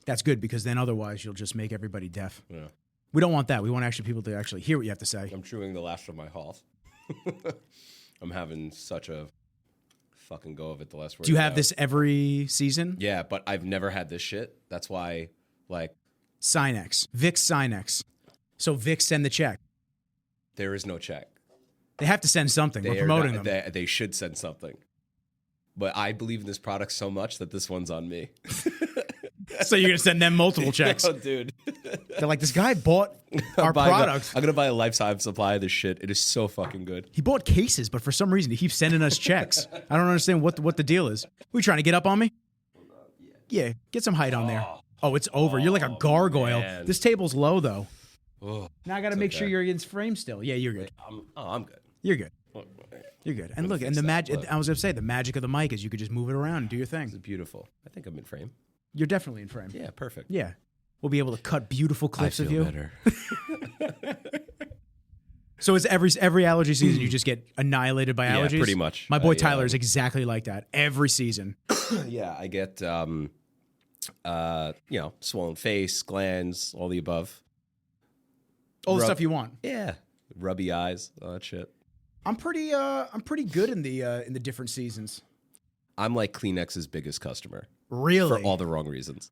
That's good because then otherwise you'll just make everybody deaf. Yeah. We don't want that. We want actually people to actually hear what you have to say. I'm chewing the last of my Hoth. I'm having such a fucking go of it the last word. Do you have this every season? Yeah, but I've never had this shit. That's why, like... Sinex. Vicks Sinex. So Vicks send the check. There is no check. They have to send something. We're promoting them. They should send something. But I believe in this product so much that this one's on me. So you're going to send them multiple checks. Oh, dude. They're like, this guy bought our product. I'm going to buy a lifetime supply of this shit. It is so fucking good. He bought cases, but for some reason he keeps sending us checks. I don't understand what the deal is. Are you trying to get up on me? Yeah, get some height on there. Oh, it's over. You're like a gargoyle. Man. This table's low, though. Oh, Now I got to make sure you're against frame still. Yeah, you're good. I'm good. You're good. You're good. And look, and the magic, I was going to say, the magic of the mic is you could just move it around and do your thing. It's beautiful. I think I'm in frame. You're definitely in frame. Yeah, perfect. Yeah. We'll be able to cut beautiful clips of you. Better. So it's every allergy season you just get annihilated by allergies? Yeah, pretty much. My boy Tyler is exactly like that every season. Yeah, I get, swollen face, glands, all the above. All the stuff you want. Yeah, rubby eyes, all that shit. I'm pretty good in the different seasons. I'm like Kleenex's biggest customer. Really? For all the wrong reasons.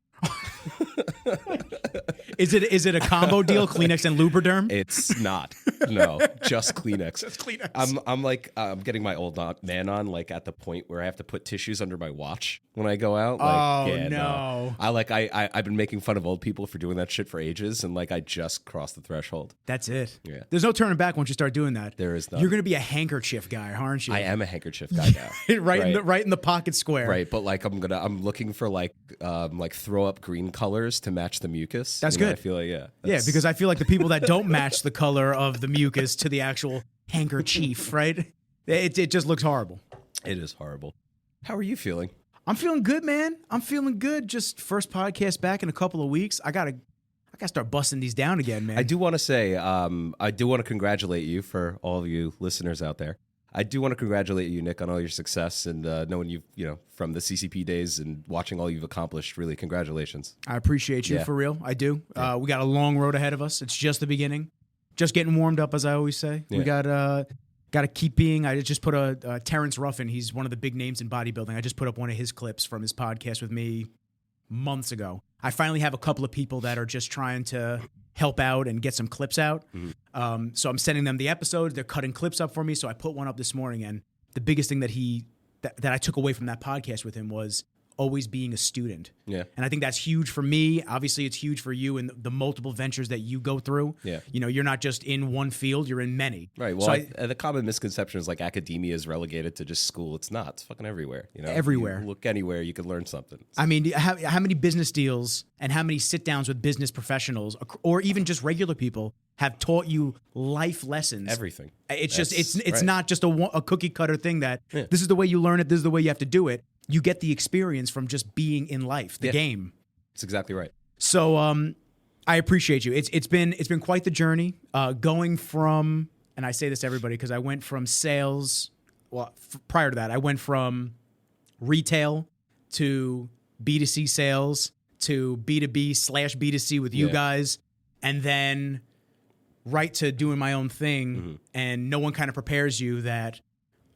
Is it a combo deal, Kleenex and Lubriderm? It's not. No, just Kleenex. Just Kleenex. I'm getting my old man on, like at the point where I have to put tissues under my watch when I go out. No. I've been making fun of old people for doing that shit for ages, and like I just crossed the threshold. That's it. Yeah. There's no turning back once you start doing that. There is none. You're gonna be a handkerchief guy, aren't you? I am a handkerchief guy now. right in the pocket square. Right, but like I'm looking for like throw up green colors to match the mucus. That's good. I feel like Because I feel like the people that don't match the color of the mucus to the actual handkerchief, right? It just looks horrible. It is horrible. How are you feeling? I'm feeling good, man. I'm feeling good. Just first podcast back in a couple of weeks. I gotta start busting these down again, man. I do want to say, I do want to congratulate you for all of you listeners out there. I do want to congratulate you, Nick, on all your success and knowing you, from the CCP days and watching all you've accomplished. Really, congratulations. I appreciate you for real. I do. Yeah. We got a long road ahead of us. It's just the beginning. Just getting warmed up, as I always say. Yeah. We got to keep being. I just put Terrence Ruffin. He's one of the big names in bodybuilding. I just put up one of his clips from his podcast with me months ago. I finally have a couple of people that are just trying to help out and get some clips out. Mm-hmm. So I'm sending them the episodes. They're cutting clips up for me. So I put one up this morning, and the biggest thing that I took away from that podcast with him was always being a student. Yeah. And I think that's huge for me. Obviously, it's huge for you and the multiple ventures that you go through. Yeah. You're not just in one field, you're in many. Right. Well, the common misconception is like academia is relegated to just school. It's not. It's fucking everywhere. Everywhere. You look anywhere, you can learn something. I mean, how many business deals and how many sit downs with business professionals or even just regular people have taught you life lessons? Everything. It's not just a cookie cutter thing that this is the way you learn it. This is the way you have to do it. You get the experience from just being in life, the game. That's exactly right. So I appreciate you. It's been quite the journey going from, and I say this to everybody because I went from sales. Well, prior to that, I went from retail to B2C sales to B2B/B2C with you guys, and then right to doing my own thing. Mm-hmm. And no one kind of prepares you that,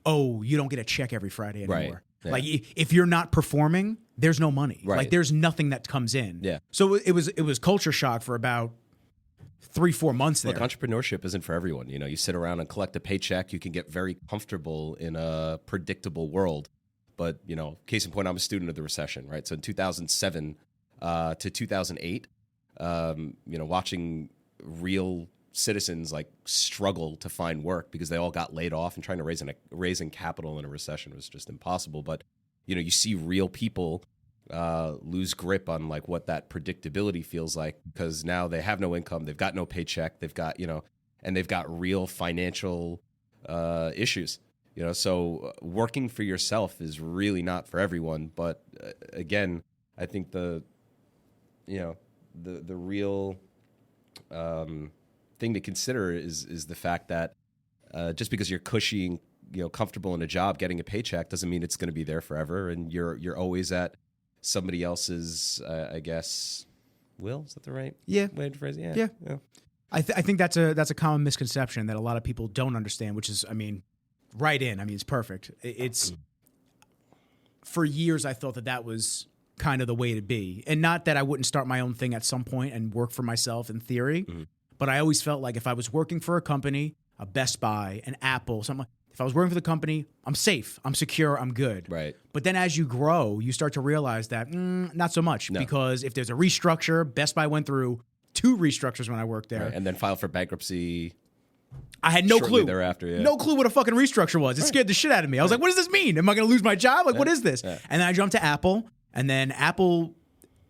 you don't get a check every Friday anymore. Right. Yeah. Like if you're not performing, there's no money. Right. Like there's nothing that comes in. Yeah. So it was culture shock for about 3-4 months there. Look, entrepreneurship isn't for everyone. You sit around and collect a paycheck. You can get very comfortable in a predictable world. But, case in point, I'm a student of the recession, right? So in 2007 to 2008, watching real citizens like struggle to find work because they all got laid off, and trying to raising capital in a recession was just impossible. But you see real people lose grip on like what that predictability feels like, because now they have no income, they've got no paycheck, they've got and they've got real financial issues. So working for yourself is really not for everyone. But again, I think the real thing to consider is the fact that just because you're cushy and comfortable in a job, getting a paycheck doesn't mean it's going to be there forever, and you're always at somebody else's, I guess, will. Is that the right way to phrase it? Yeah. I think that's a common misconception that a lot of people don't understand, which is, I mean, right in. I mean, it's perfect. It's for years I thought that was kind of the way to be, and not that I wouldn't start my own thing at some point and work for myself in theory, but I always felt like if I was working for a company, a Best Buy, an Apple, something. If I was working for the company, I'm safe, I'm secure, I'm good. Right. But then as you grow, you start to realize that not so much, because if there's a restructure, Best Buy went through 2 restructures when I worked there, and then filed for bankruptcy. I had no clue thereafter. Yeah. No clue what a fucking restructure was. It scared the shit out of me. I was like, what does this mean? Am I going to lose my job? Like, what is this? Yeah. And then I jumped to Apple, and then Apple,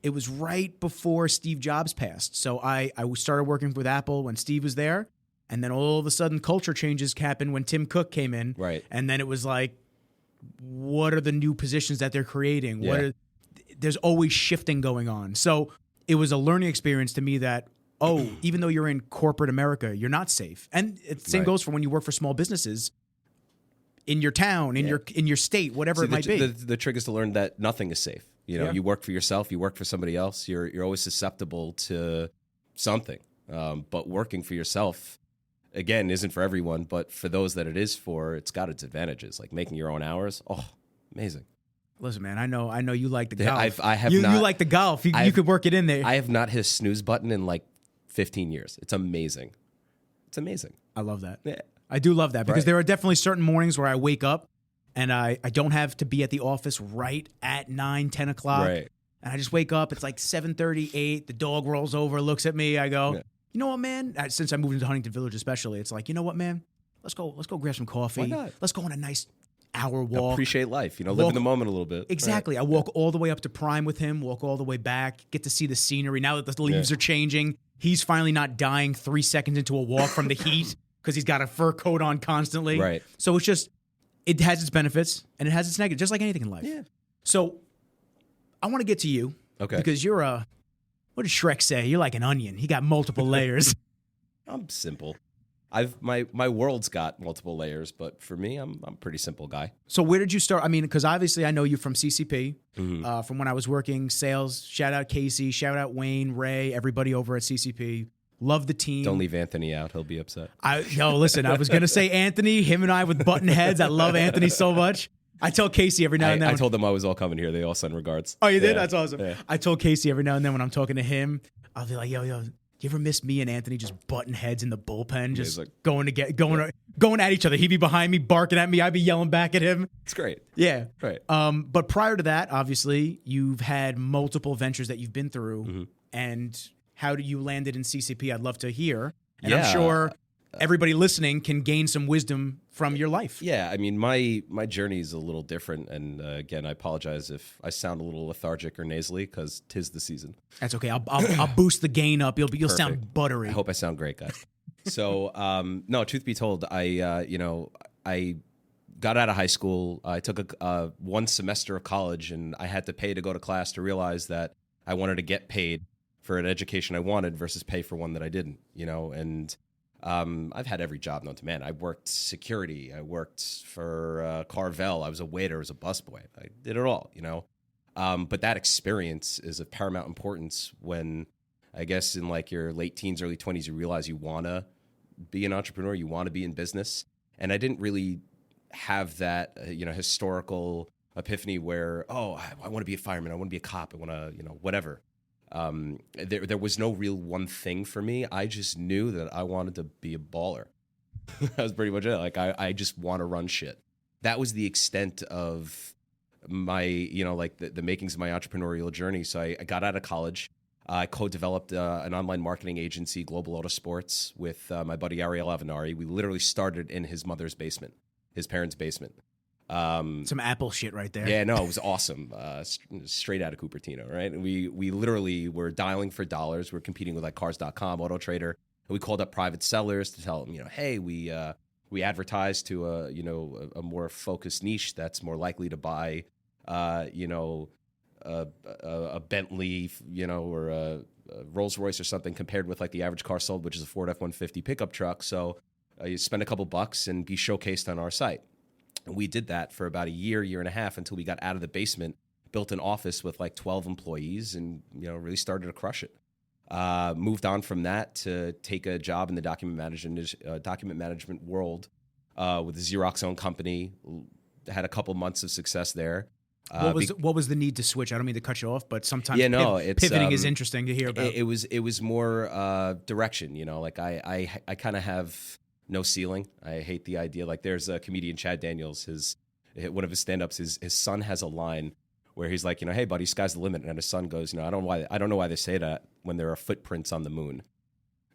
it was right before Steve Jobs passed. So I started working with Apple when Steve was there. And then all of a sudden, culture changes happened when Tim Cook came in. Right. And then it was like, what are the new positions that they're creating? Yeah. There's always shifting going on. So it was a learning experience to me that, even though you're in corporate America, you're not safe. And the same goes for when you work for small businesses in your town, in your state, whatever it might be. The trick is to learn that nothing is safe. You know, you work for yourself, you work for somebody else. You're always susceptible to something. But working for yourself, again, isn't for everyone, but for those that it is for, it's got its advantages. Like making your own hours. Oh, amazing. Listen, man, I know you like the golf. You like the golf. You could work it in there. I have not hit a snooze button in like 15 years. It's amazing. It's amazing. I love that. Yeah. I do love that because there are definitely certain mornings where I wake up and I don't have to be at the office right at 9, 10 o'clock. Right. And I just wake up. It's like 7:30, 8. The dog rolls over, looks at me. I go, you know what, man? Since I moved into Huntington Village especially, it's like, you know what, man? Let's go grab some coffee. Why not? Let's go on a nice hour walk. Appreciate life. Live in the moment a little bit. Exactly. Right. I walk all the way up to Prime with him, walk all the way back, get to see the scenery. Now that the leaves are changing, he's finally not dying 3 seconds into a walk from the heat because he's got a fur coat on constantly. Right. So it's just, it has its benefits and it has its negatives, just like anything in life. Yeah. So I want to get to you. Okay. Because you're what did Shrek say? You're like an onion. He got multiple layers. I'm simple. My world's got multiple layers, but for me, I'm a pretty simple guy. So where did you start? I mean, because obviously I know you from CCP, from when I was working sales. Shout out Casey, shout out Wayne, Ray, everybody over at CCP. Love the team. Don't leave Anthony out; he'll be upset. Listen, I was gonna say Anthony. Him and I with button heads. I love Anthony so much. I tell Casey every now and then. I told them I was all coming here. They all send regards. Oh, you did? That's awesome. Yeah. I told Casey every now and then when I'm talking to him, I'll be like, yo, you ever miss me and Anthony just button heads in the bullpen, just like, going at each other? He'd be behind me, barking at me. I'd be yelling back at him. It's great. Yeah. Right. But prior to that, obviously, you've had multiple ventures that you've been through. And how you landed in CCP, I'd love to hear. And I'm sure everybody listening can gain some wisdom from your life. Yeah, I mean, my journey is a little different, and again, I apologize if I sound a little lethargic or nasally because 'tis the season. That's okay. I'll boost the gain up. You'll sound buttery. I hope I sound great, guys. So, no, truth be told, I got out of high school. I took a 1 semester of college, and I had to pay to go to class to realize that I wanted to get paid for an education I wanted versus pay for one that I didn't. And I've had every job known to man. I worked security. I worked for Carvel. I was a waiter. I was a busboy. I did it all, But that experience is of paramount importance when, I guess, in like your late teens, early 20s, you realize you want to be an entrepreneur. You want to be in business. And I didn't really have that, historical epiphany where, I want to be a fireman. I want to be a cop. I want to, whatever. There was no real one thing for me. I just knew that I wanted to be a baller. That was pretty much it. Like I just want to run shit. That was the extent of my, the makings of my entrepreneurial journey. So I got out of college. I co-developed an online marketing agency, Global Auto Sports, with my buddy Ariel Avenari. We literally started in his mother's basement, his parents' basement. Some Apple shit right there. Yeah, no, it was awesome. Straight out of Cupertino, right? And we literally were dialing for dollars. We're competing with like Cars.com, Auto Trader. And we called up private sellers to tell them, hey, we advertise to a more focused niche that's more likely to buy, a Bentley, or a Rolls Royce or something compared with like the average car sold, which is a Ford F-150 pickup truck. So you spend a couple bucks and be showcased on our site. And we did that for about a year and a half until we got out of the basement built an office with like 12 employees and, really started to crush it. Moved on from that to take a job in the document management world with a Xerox owned company. Had a couple months of success there. What was the need to switch? I don't mean to cut you off, but sometimes pivoting is interesting to hear about. It was more direction, like I kind of have no ceiling. I hate the idea. Like there's a comedian, Chad Daniels, one of his stand-ups, his son has a line where he's like, hey buddy, sky's the limit. And his son goes, I don't know why they say that when there are footprints on the moon.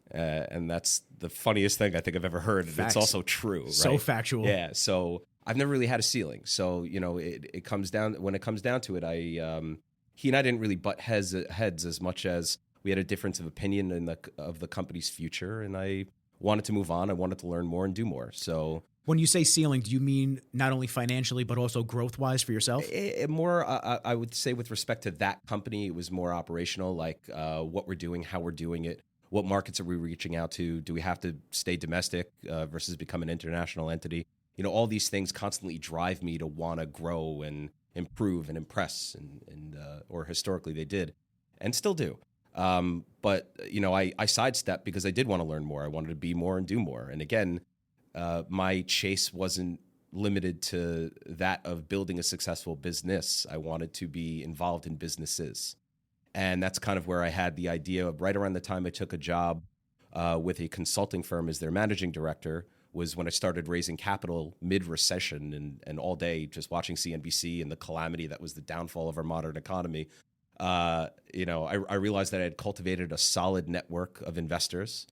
And that's the funniest thing I think I've ever heard. And it's also true, right? So factual. Yeah. So I've never really had a ceiling. So, it comes down, when it comes down to it, he and I didn't really butt heads as much as we had a difference of opinion of the company's future. And I wanted to move on. I wanted to learn more and do more. So when you say ceiling, do you mean not only financially, but also growth-wise for yourself? More, I would say with respect to that company, it was more operational, like what we're doing, how we're doing it, what markets are we reaching out to? Do we have to stay domestic versus become an international entity? All these things constantly drive me to want to grow and improve and impress, and or historically they did and still do. But I sidestepped because I did want to learn more. I wanted to be more and do more. And again, my chase wasn't limited to that of building a successful business. I wanted to be involved in businesses. And that's kind of where I had the idea of right around the time I took a job with a consulting firm as their managing director was when I started raising capital mid-recession and all day just watching CNBC and the calamity that was the downfall of our modern economy. I realized that I had cultivated a solid network of investors,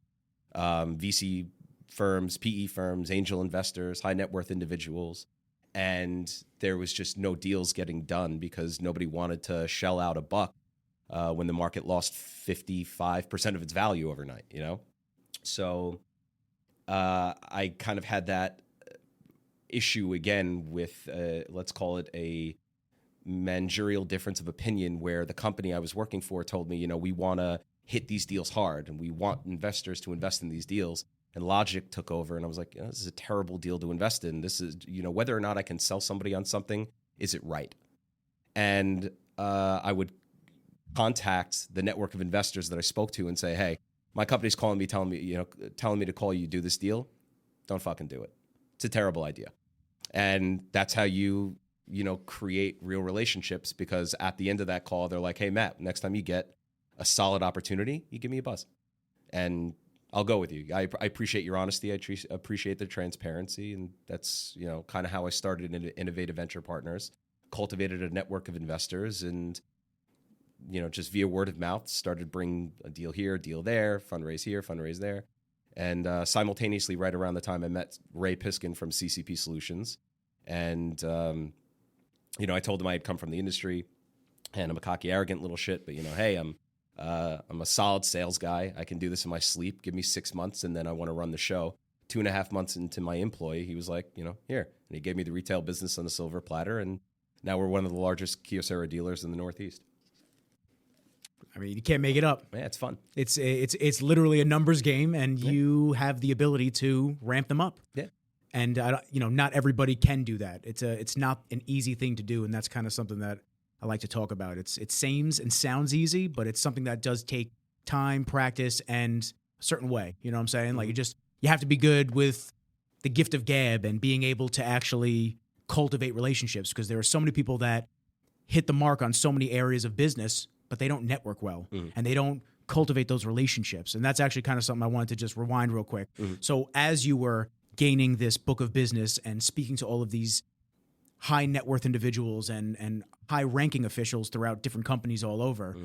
VC firms, PE firms, angel investors, high net worth individuals. And there was just no deals getting done because nobody wanted to shell out a buck when the market lost 55% of its value overnight, So I kind of had that issue again with, let's call it a managerial difference of opinion, where the company I was working for told me, we want to hit these deals hard and we want investors to invest in these deals. And logic took over, and I was like, this is a terrible deal to invest in. This is, whether or not I can sell somebody on something, is it right? And I would contact the network of investors that I spoke to and say, hey, my company's calling me, telling me to call you, do this deal. Don't fucking do it. It's a terrible idea. And that's how you create real relationships, because at the end of that call, they're like, hey, Matt, next time you get a solid opportunity, you give me a buzz. And I'll go with you. I appreciate your honesty. I appreciate the transparency. And that's, kind of how I started in Innovative Venture Partners, cultivated a network of investors, and, just via word of mouth, started bringing a deal here, a deal there, fundraise here, fundraise there. And simultaneously, right around the time I met Ray Piskin from CCP Solutions. And, I told him I had come from the industry and I'm a cocky, arrogant little shit, but, hey, I'm a solid sales guy. I can do this in my sleep. Give me 6 months, and then I want to run the show. 2.5 months into my employ, he was like, here. And he gave me the retail business on a silver platter, and now we're one of the largest Kyocera dealers in the Northeast. I mean, you can't make it up. Yeah, it's fun. It's literally a numbers game, and you have the ability to ramp them up. Yeah. And not everybody can do that. It's not an easy thing to do, and that's kind of something that I like to talk about. It seems and sounds easy, but it's something that does take time, practice, and a certain way. You know what I'm saying? Like you have to be good with the gift of gab and being able to actually cultivate relationships, because there are so many people that hit the mark on so many areas of business, but they don't network well and they don't cultivate those relationships. And that's actually kind of something I wanted to just rewind real quick. So as you were gaining this book of business and speaking to all of these high net worth individuals and high ranking officials throughout different companies all over,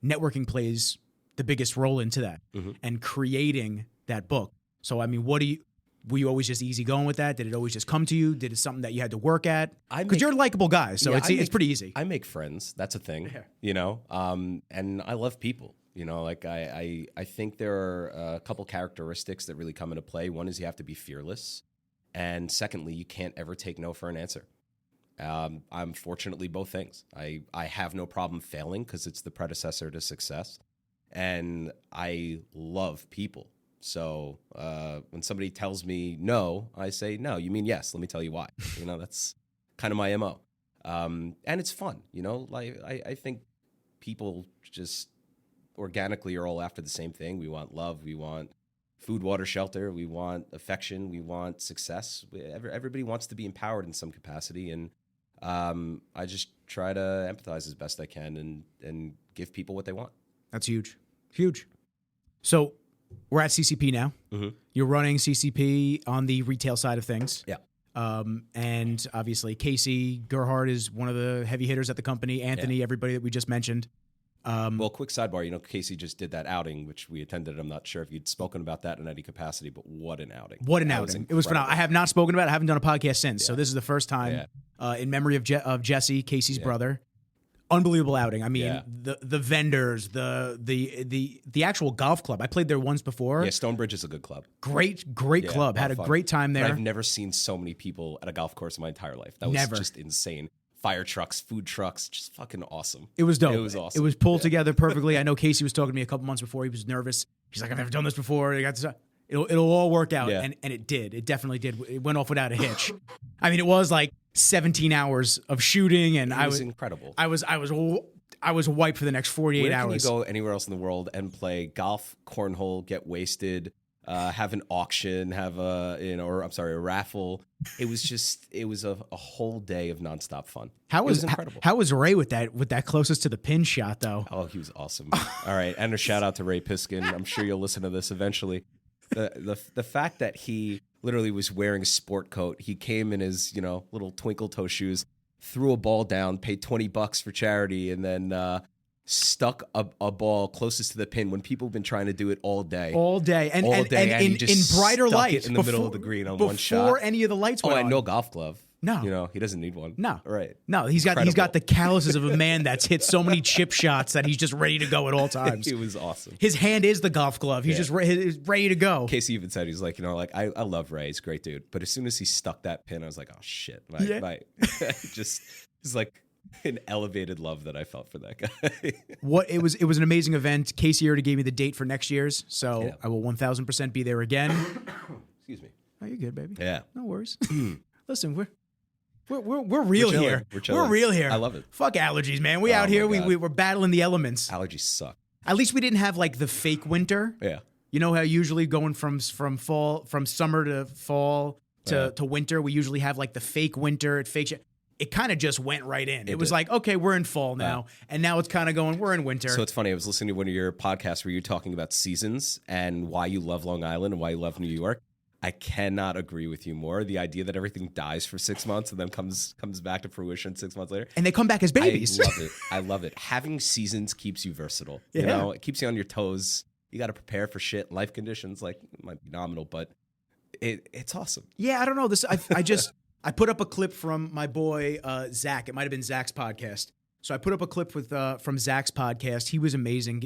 networking plays the biggest role into that and creating that book. So, I mean, were you always just easy going with that? Did it always just come to you? Did it something that you had to work at? Because you're a likable guy, so it's pretty easy. I make friends. That's a thing, and I love people. I think there are a couple characteristics that really come into play. One is you have to be fearless. And secondly, you can't ever take no for an answer. I'm fortunately both things. I have no problem failing because it's the predecessor to success. And I love people. So when somebody tells me no, I say, no, you mean yes. Let me tell you why. That's kind of my MO. And it's fun, you know. Like I think people just organically are all after the same thing. We want love. We want food, water, shelter. We want affection. We want success. Everybody wants to be empowered in some capacity, and I just try to empathize as best I can and give people what they want. That's huge. Huge. So we're at CCP now. Mm-hmm. You're running CCP on the retail side of things. Yeah. And obviously Casey Gerhardt is one of the heavy hitters at the company. Anthony, everybody that we just mentioned. Well, quick sidebar, you know, Casey just did that outing, which we attended. I'm not sure if you'd spoken about that in any capacity, but what an outing. What an outing. It was phenomenal. I have not spoken about it. I haven't done a podcast since. So this is the first time in memory of Jesse, Casey's brother. Unbelievable outing. I mean, the vendors, the actual golf club. I played there once before. Yeah, Stonebridge is a good club. Great club. Had a great time there. But I've never seen so many people at a golf course in my entire life. That was just insane. Fire trucks, food trucks, just fucking awesome. It was dope. It was awesome. It was pulled together perfectly. I know Casey was talking to me a couple months before. He was nervous. He's like, I've never done this before. It'll all work out. And it did. It definitely did. It went off without a hitch. I mean, it was like 17 hours of shooting, and it was incredible. I was wiped for the next 48 hours. Where can you go anywhere else in the world and play golf, cornhole, get wasted, have an auction, have a raffle? It was a whole day of nonstop fun. It was incredible. How was Ray with that closest to the pin shot though? Oh, he was awesome. All right, and a shout out to Ray Piskin. I'm sure you'll listen to this eventually. The fact that he literally was wearing a sport coat, he came in his little twinkle toe shoes, threw a ball down, paid $20 for charity, and then stuck a ball closest to the pin when people have been trying to do it all day. And in brighter light in the middle of the green on one shot before any of the lights went on. And no golf glove. No, he doesn't need one. No, right? No, he's got the calluses of a man that's hit so many chip shots that he's just ready to go at all times. It was awesome. His hand is the golf glove. He's just ready to go. Casey even said he's like, I love Ray. He's a great dude, but as soon as he stuck that pin, I was like, oh shit, just it's like an elevated love that I felt for that guy. It was an amazing event. Casey already gave me the date for next year's, so I will 1000% be there again. Excuse me. Oh, you're good, baby. Yeah, no worries. Listen, we're real here. We're real here. I love it. Fuck allergies, man. We out here. We're battling the elements. Allergies suck. At least we didn't have like the fake winter. Yeah. You know how usually going from summer to fall to winter, we usually have like the fake winter. It kind of just went right in. It was like, okay, we're in fall now, and now it's kind of going, we're in winter. So it's funny. I was listening to one of your podcasts where you're talking about seasons and why you love Long Island and why you love New York. I cannot agree with you more. The idea that everything dies for 6 months and then comes back to fruition 6 months later. And they come back as babies. I love it. I love it. Having seasons keeps you versatile. Yeah. It keeps you on your toes. You got to prepare for shit. Life conditions it might be nominal, but it's awesome. Yeah, I don't know. I put up a clip from my boy Zach. It might have been Zach's podcast. So I put up a clip from Zach's podcast. He was amazing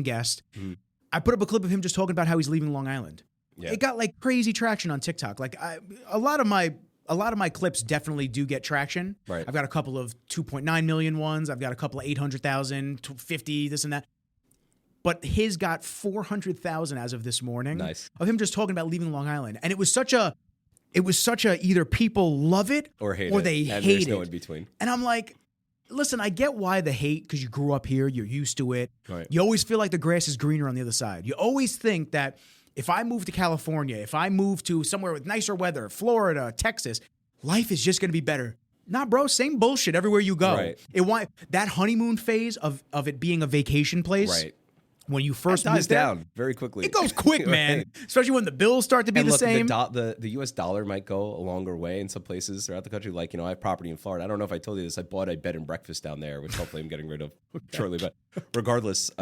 guest. Mm-hmm. I put up a clip of him just talking about how he's leaving Long Island. Yeah. It got like crazy traction on TikTok. Like a lot of my clips definitely do get traction. Right. I've got a couple of 2.9 million ones. I've got a couple of 800,000, 50, this and that. But his got 400,000 as of this morning. Nice. Of him just talking about leaving Long Island, and it was such a either people love it or hate or it. they and hate there's it. No in between. And I'm like, listen, I get why the hate, because you grew up here, you're used to it. Right. You always feel like the grass is greener on the other side. You always think that if I move to California, if I move to somewhere with nicer weather, Florida, Texas, life is just going to be better. Nah, bro, same bullshit everywhere you go. Right. That honeymoon phase of it being a vacation place. Right. When you first dies move there, down very quickly. It goes quick, man. Right. Especially when the bills start to be the same. The U.S. dollar might go a longer way in some places throughout the country. Like, I have property in Florida. I don't know if I told you this. I bought a bed and breakfast down there, which hopefully I'm getting rid of shortly. But regardless,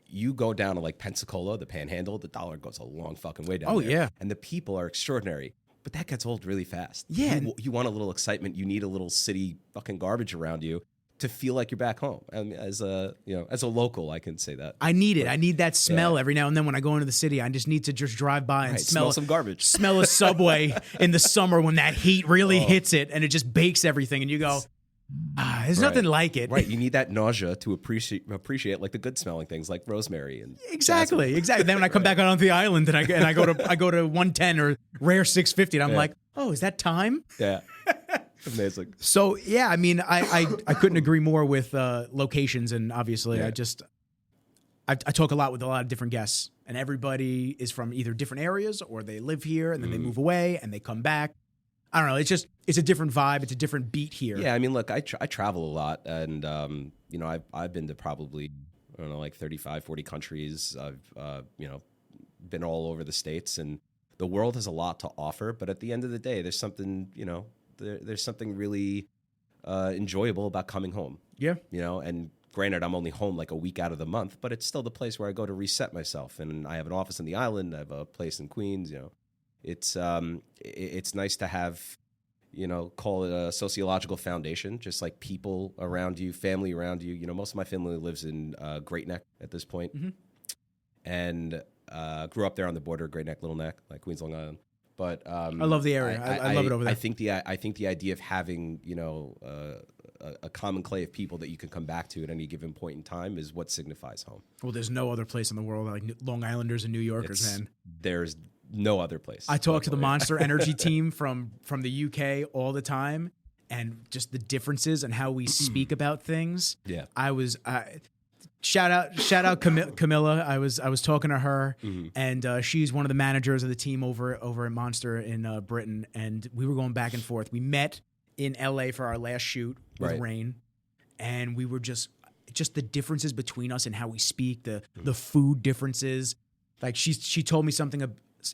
you go down to like Pensacola, the Panhandle, the dollar goes a long fucking way down there. Oh, yeah. And the people are extraordinary. But that gets old really fast. Yeah. You want a little excitement. You need a little city fucking garbage around you to feel like you're back home. I mean, as a local, I can say that. I need it. I need that smell every now and then when I go into the city. I just need to just drive by and smell some garbage. Smell a Subway in the summer when that heat really hits it and it just bakes everything. And you go, there's nothing like it. Right. You need that nausea to appreciate like the good smelling things like rosemary and exactly. Then when I come back onto the island and I go to 110 or rare 650, and I'm like, oh, is that time? Yeah. Amazing. So yeah, I mean, I couldn't agree more with locations, and obviously, I talk a lot with a lot of different guests, and everybody is from either different areas or they live here and then they move away and they come back. I don't know. It's a different vibe. It's a different beat here. Yeah, I mean, look, I travel a lot, and you know, I've been to probably, I don't know, like 35, 40 countries. I've you know, been all over the States, and the world has a lot to offer. But at the end of the day, there's something, you know, there's something really enjoyable about coming home. Yeah, you know, and granted, I'm only home like a week out of the month, but it's still the place where I go to reset myself. And I have an office in the island. I have a place in Queens. You know, it's nice to have, you know, call it a sociological foundation, just like people around you, family around you. You know, most of my family lives in Great Neck at this point. And grew up there on the border, Great Neck, Little Neck, like Queens, Long Island. But I love the area. I love it over there. I think the idea of having, you know, a common clay of people that you can come back to at any given point in time is what signifies home. Well, there's no other place in the world like Long Islanders and New Yorkers, man. There's no other place. I talk to the Monster Energy team from the UK all the time, and just the differences and how we speak about things. Yeah, shout out Camilla. I was talking to her, and she's one of the managers of the team over at Monster in Britain, and we were going back and forth. We met in LA for our last shoot with Rain, and we were just the differences between us and how we speak, the food differences. Like she told me something.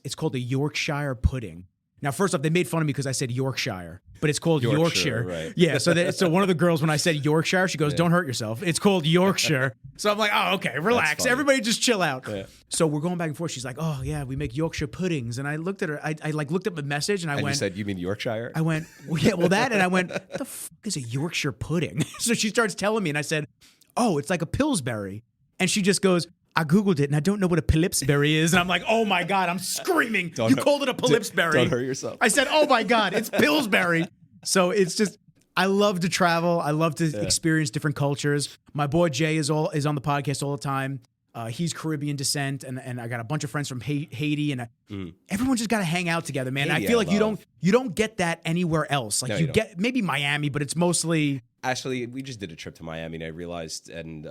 It's called a Yorkshire pudding. Now, first off, they made fun of me because I said Yorkshire, but it's called Yorkshire. Right. Yeah, so one of the girls, when I said Yorkshire, she goes, "Don't hurt yourself. It's called Yorkshire." So I'm like, "Oh, okay, relax. Everybody just chill out." Yeah. So we're going back and forth. She's like, "Oh, yeah, we make Yorkshire puddings." And I looked at her. I like looked up a message and I went, "You said you mean Yorkshire?" I went, "Well, yeah, well that." And I went, "What the fuck is a Yorkshire pudding?" So she starts telling me, and I said, "Oh, it's like a Pillsbury." And she just goes, "I Googled it and I don't know what a Pillipsbury is." And I'm like, "Oh my God," I'm screaming. Called it a Pillipsbury. Don't hurt yourself. I said, "Oh my God, it's Pillsbury." So it's just, I love to travel. I love to experience different cultures. My boy Jay is on the podcast all the time. He's Caribbean descent, and I got a bunch of friends from Haiti, and everyone just got to hang out together, man. I feel like you don't get that anywhere else. Like you get maybe Miami, but it's mostly. Actually, we just did a trip to Miami, and I realized, and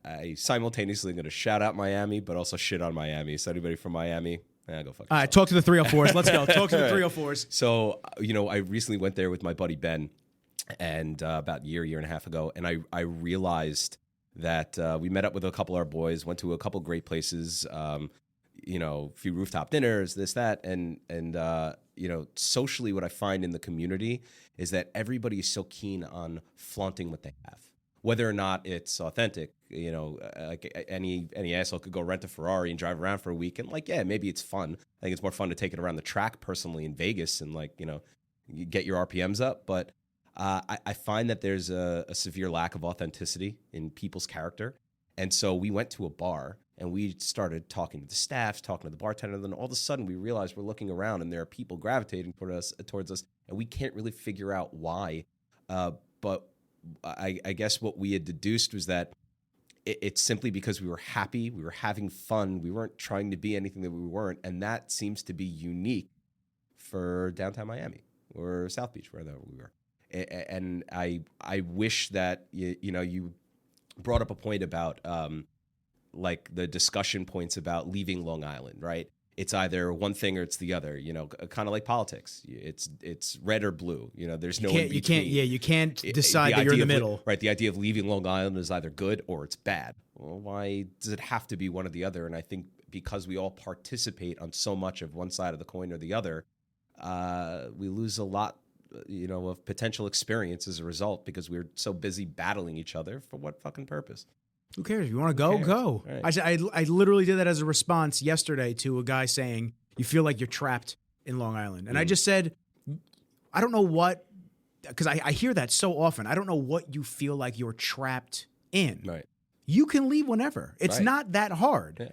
I simultaneously going to shout out Miami, but also shit on Miami. So anybody from Miami, go fuck yourself. All right, talk to the 304s. Let's go. Talk to the 304s. So, you know, I recently went there with my buddy Ben, and about a year and a half ago, and I realized that we met up with a couple of our boys, went to a couple great places, you know, a few rooftop dinners, this, that, and you know, socially what I find in the community is that everybody is so keen on flaunting what they have. Whether or not it's authentic, you know, like any asshole could go rent a Ferrari and drive around for a week, and like, yeah, maybe it's fun. I think it's more fun to take it around the track personally in Vegas and like, you know, you get your RPMs up. But I find that there's a severe lack of authenticity in people's character, and so we went to a bar and we started talking to the staff, talking to the bartender, and then all of a sudden we realized we're looking around and there are people gravitating towards us, and we can't really figure out why, but I guess what we had deduced was that it's simply because we were happy, we were having fun, we weren't trying to be anything that we weren't, and that seems to be unique for downtown Miami or South Beach, wherever we were. And I wish that you know, you brought up a point about like the discussion points about leaving Long Island, right? It's either one thing or it's the other, you know, kind of like politics. It's red or blue. You know, there's no in between. You can't decide that you're in the middle. Right. The idea of leaving Long Island is either good or it's bad. Well, why does it have to be one or the other? And I think because we all participate on so much of one side of the coin or the other, we lose a lot, you know, of potential experience as a result because we're so busy battling each other. For what fucking purpose? Who cares? If you want to go, go. Right. I literally did that as a response yesterday to a guy saying, you feel like you're trapped in Long Island. And I just said, I don't know what, because I hear that so often. I don't know what you feel like you're trapped in. Right. You can leave whenever. It's not that hard. Yeah.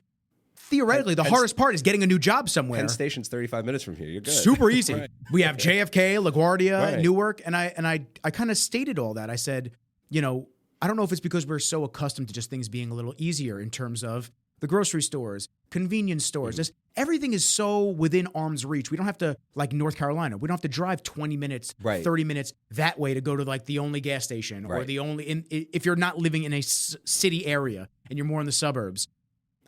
Theoretically, the hardest part is getting a new job somewhere. Penn Station's 35 minutes from here. You're good. Super easy. Right. We have JFK, LaGuardia, Newark. And I kind of stated all that. I said, you know, I don't know if it's because we're so accustomed to just things being a little easier in terms of the grocery stores, convenience stores. Just everything is so within arm's reach. We don't have to, like North Carolina, we don't have to drive 20 minutes, 30 minutes that way to go to like the only gas station or the only, if you're not living in a city area and you're more in the suburbs.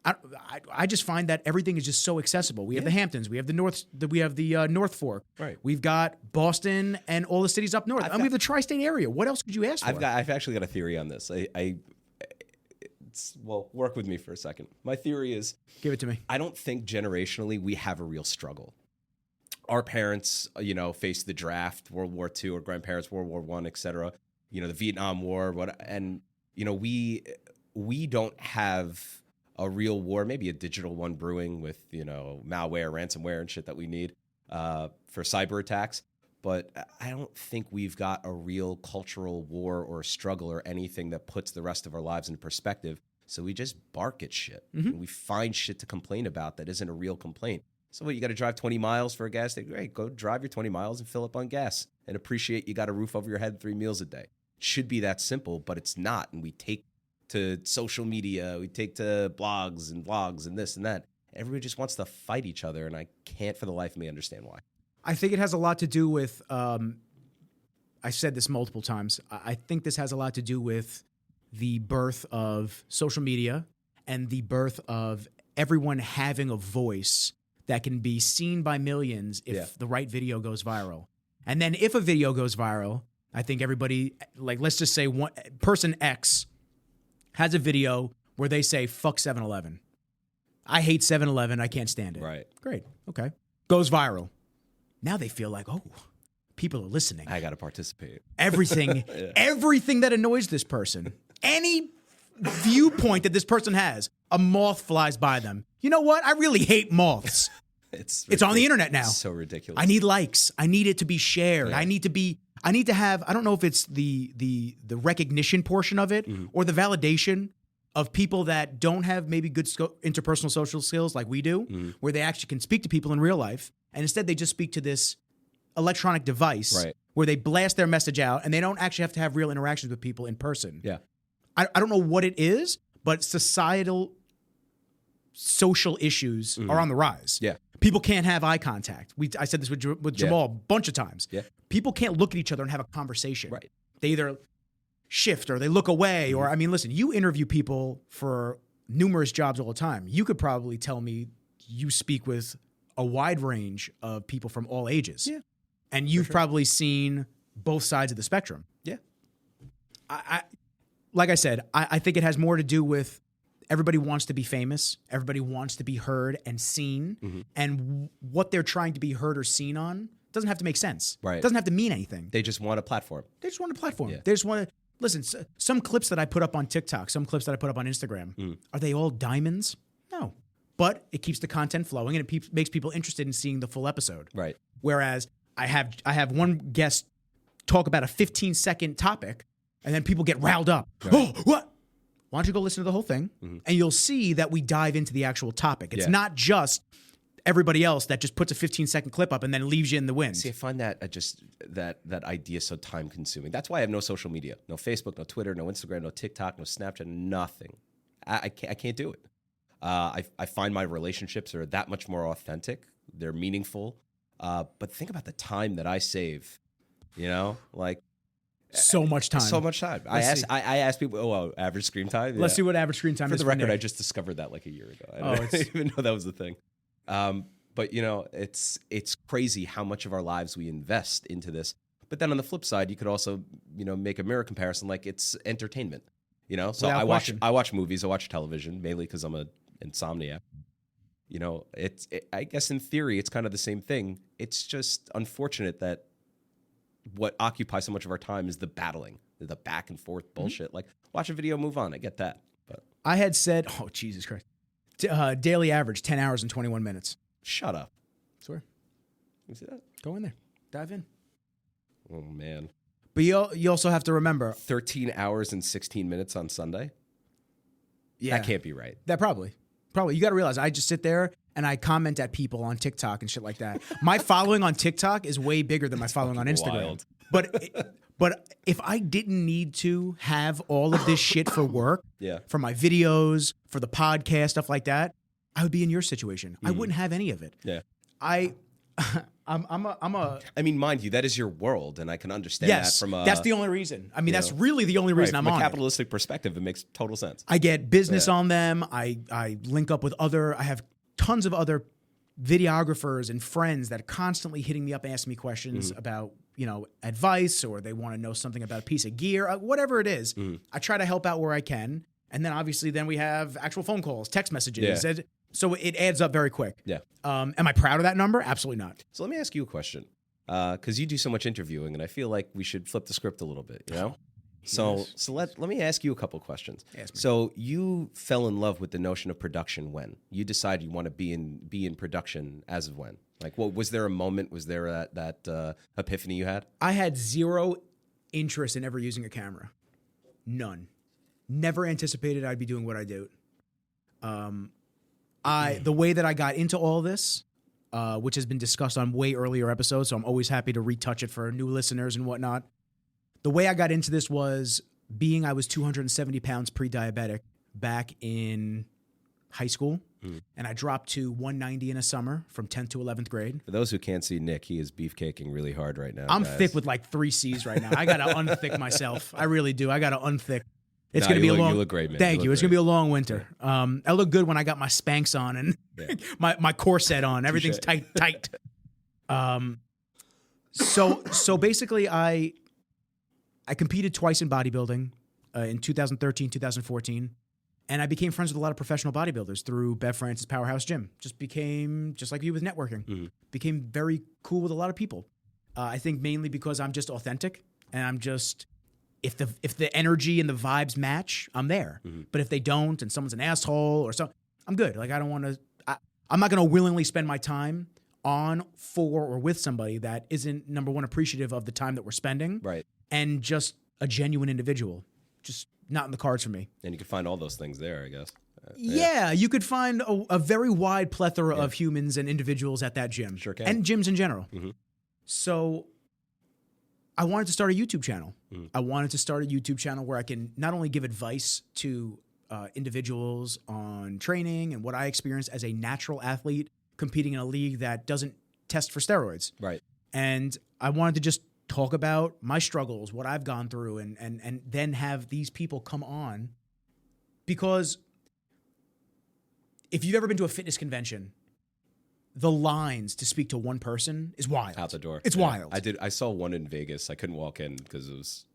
I just find that everything is just so accessible. We have the Hamptons, we have the North Fork, we've got Boston and all the cities up north, and we have the tri-state area. What else could you ask for? I've actually got a theory on this. Well, work with me for a second. My theory is, give it to me. I don't think generationally we have a real struggle. Our parents, faced the draft, World War II, or grandparents, World War I, et cetera. The Vietnam War, we don't have a real war, maybe a digital one brewing with, malware, ransomware, and shit that we need for cyber attacks. But I don't think we've got a real cultural war or struggle or anything that puts the rest of our lives in perspective. So we just bark at shit. And we find shit to complain about that isn't a real complaint. So what, you got to drive 20 miles for a gas station? Great, go drive your 20 miles and fill up on gas and appreciate you got a roof over your head, 3 meals a day. It should be that simple, but it's not. And we take to social media, we take to blogs and this and that. Everybody just wants to fight each other, and I can't for the life of me understand why. I think it has a lot to do with, I said this multiple times, I think this has a lot to do with the birth of social media and the birth of everyone having a voice that can be seen by millions if the right video goes viral. And then if a video goes viral, I think everybody, like, let's just say one person X has a video where they say, fuck 7-Eleven. I hate 7-Eleven. I can't stand it. Right. Great. Okay. Goes viral. Now they feel like, oh, people are listening. I got to participate. Everything, everything that annoys this person, any viewpoint that this person has, a moth flies by them. You know what? I really hate moths. It's on the internet now. It's so ridiculous. I need likes. I need it to be shared. Yeah. I need to have, I don't know if it's the recognition portion of it or the validation of people that don't have maybe good interpersonal social skills like we do, where they actually can speak to people in real life. And instead they just speak to this electronic device where they blast their message out and they don't actually have to have real interactions with people in person. Yeah. I don't know what it is, but societal social issues are on the rise. Yeah. People can't have eye contact. I said this with Jamal a bunch of times. Yeah. People can't look at each other and have a conversation. Right. They either shift or they look away or, I mean, listen, you interview people for numerous jobs all the time. You could probably tell me you speak with a wide range of people from all ages. Yeah. And you've probably seen both sides of the spectrum. Yeah. Like I said, I think it has more to do with everybody wants to be famous. Everybody wants to be heard and seen. And what they're trying to be heard or seen on doesn't have to make sense. Right. It doesn't have to mean anything. They just want a platform. They just want a platform. Yeah. They just want to, listen, some clips that I put up on TikTok, some clips that I put up on Instagram, are they all diamonds? No. But it keeps the content flowing and it makes people interested in seeing the full episode. Right. Whereas I have one guest talk about a 15-second topic and then people get riled up. Right. Oh, what? Why don't you go listen to the whole thing and you'll see that we dive into the actual topic. It's not just everybody else that just puts a 15-second clip up and then leaves you in the wind. See, I find that that idea so time consuming. That's why I have no social media, no Facebook, no Twitter, no Instagram, no TikTok, no Snapchat, nothing. I can't do it. I find my relationships are that much more authentic. They're meaningful. But think about the time that I save, like so much time. So much time. I ask people, average screen time. Let's see what average screen time is. For the record, I just discovered that like a year ago. I didn't even know that was the thing. But it's crazy how much of our lives we invest into this. But then on the flip side, you could also, make a mirror comparison, like it's entertainment. So I watch movies, I watch television, mainly because I'm an insomniac. I guess in theory, it's kind of the same thing. It's just unfortunate that what occupies so much of our time is the battling, the back and forth bullshit. Like, watch a video, move on. I get that. But I had said, oh, Jesus Christ. Daily average, 10 hours and 21 minutes. Shut up. Swear. You see that? Go in there. Dive in. Oh, man. But you also have to remember 13 hours and 16 minutes on Sunday? Yeah. That can't be right. That probably. You got to realize I just sit there and I comment at people on TikTok and shit like that. My following on TikTok is way bigger than my following on Instagram. Wild. But if I didn't need to have all of this shit for work, for my videos, for the podcast, stuff like that, I would be in your situation. I wouldn't have any of it. Yeah. I mean, mind you, that is your world, and I can understand that from a... that's the only reason. I mean, that's really the only reason I'm on it. From a capitalistic perspective, it makes total sense. I get business on them. I link up with I have tons of other videographers and friends that are constantly hitting me up and asking me questions about, advice, or they want to know something about a piece of gear, whatever it is. I try to help out where I can. And then obviously we have actual phone calls, text messages. Yeah. So it adds up very quick. Yeah. Am I proud of that number? Absolutely not. So let me ask you a question, because you do so much interviewing, and I feel like we should flip the script a little bit, So let me ask you a couple questions. Ask me. So you fell in love with the notion of production when? You decide you want to be in production as of when? Like, was there a moment? Was there that epiphany you had? I had zero interest in ever using a camera. None. Never anticipated I'd be doing what I do. The way that I got into all this, which has been discussed on way earlier episodes, so I'm always happy to retouch it for new listeners and whatnot. The way I got into this was I was 270 pounds pre-diabetic back in high school, and I dropped to 190 in a summer from 10th to 11th grade. For those who can't see Nick, he is beefcaking really hard right now. I'm guys. thick with like 3 C's right now. I got to unthick myself. I really do. I got to unthick. It's going to be a long. You look great, man. Thank you. It's going to be a long winter. I look good when I got my Spanx on and my corset on. Everything's tight. So basically, I competed twice in bodybuilding in 2013, 2014, and I became friends with a lot of professional bodybuilders through Bev Francis Powerhouse Gym. Just like you with networking. Became very cool with a lot of people. I think mainly because I'm just authentic, and I'm just. If the energy and the vibes match, I'm there. But if they don't, and someone's an asshole or something, I'm good. Like, I don't want to. I'm not going to willingly spend my time on, for, or with somebody that isn't, number one, appreciative of the time that we're spending, right? And just a genuine individual. Just not in the cards for me. And you can find all those things there, I guess. Yeah, you could find a very wide plethora of humans and individuals at that gym. Sure can. And gyms in general. So I wanted to start a YouTube channel. I wanted to start a YouTube channel where I can not only give advice to individuals on training and what I experienced as a natural athlete competing in a league that doesn't test for steroids. Right. And I wanted to just talk about my struggles, what I've gone through, and then have these people come on. Because if you've ever been to a fitness convention, the lines to speak to one person is wild. Out the door. It's wild. I saw one in Vegas. I couldn't walk in because it was.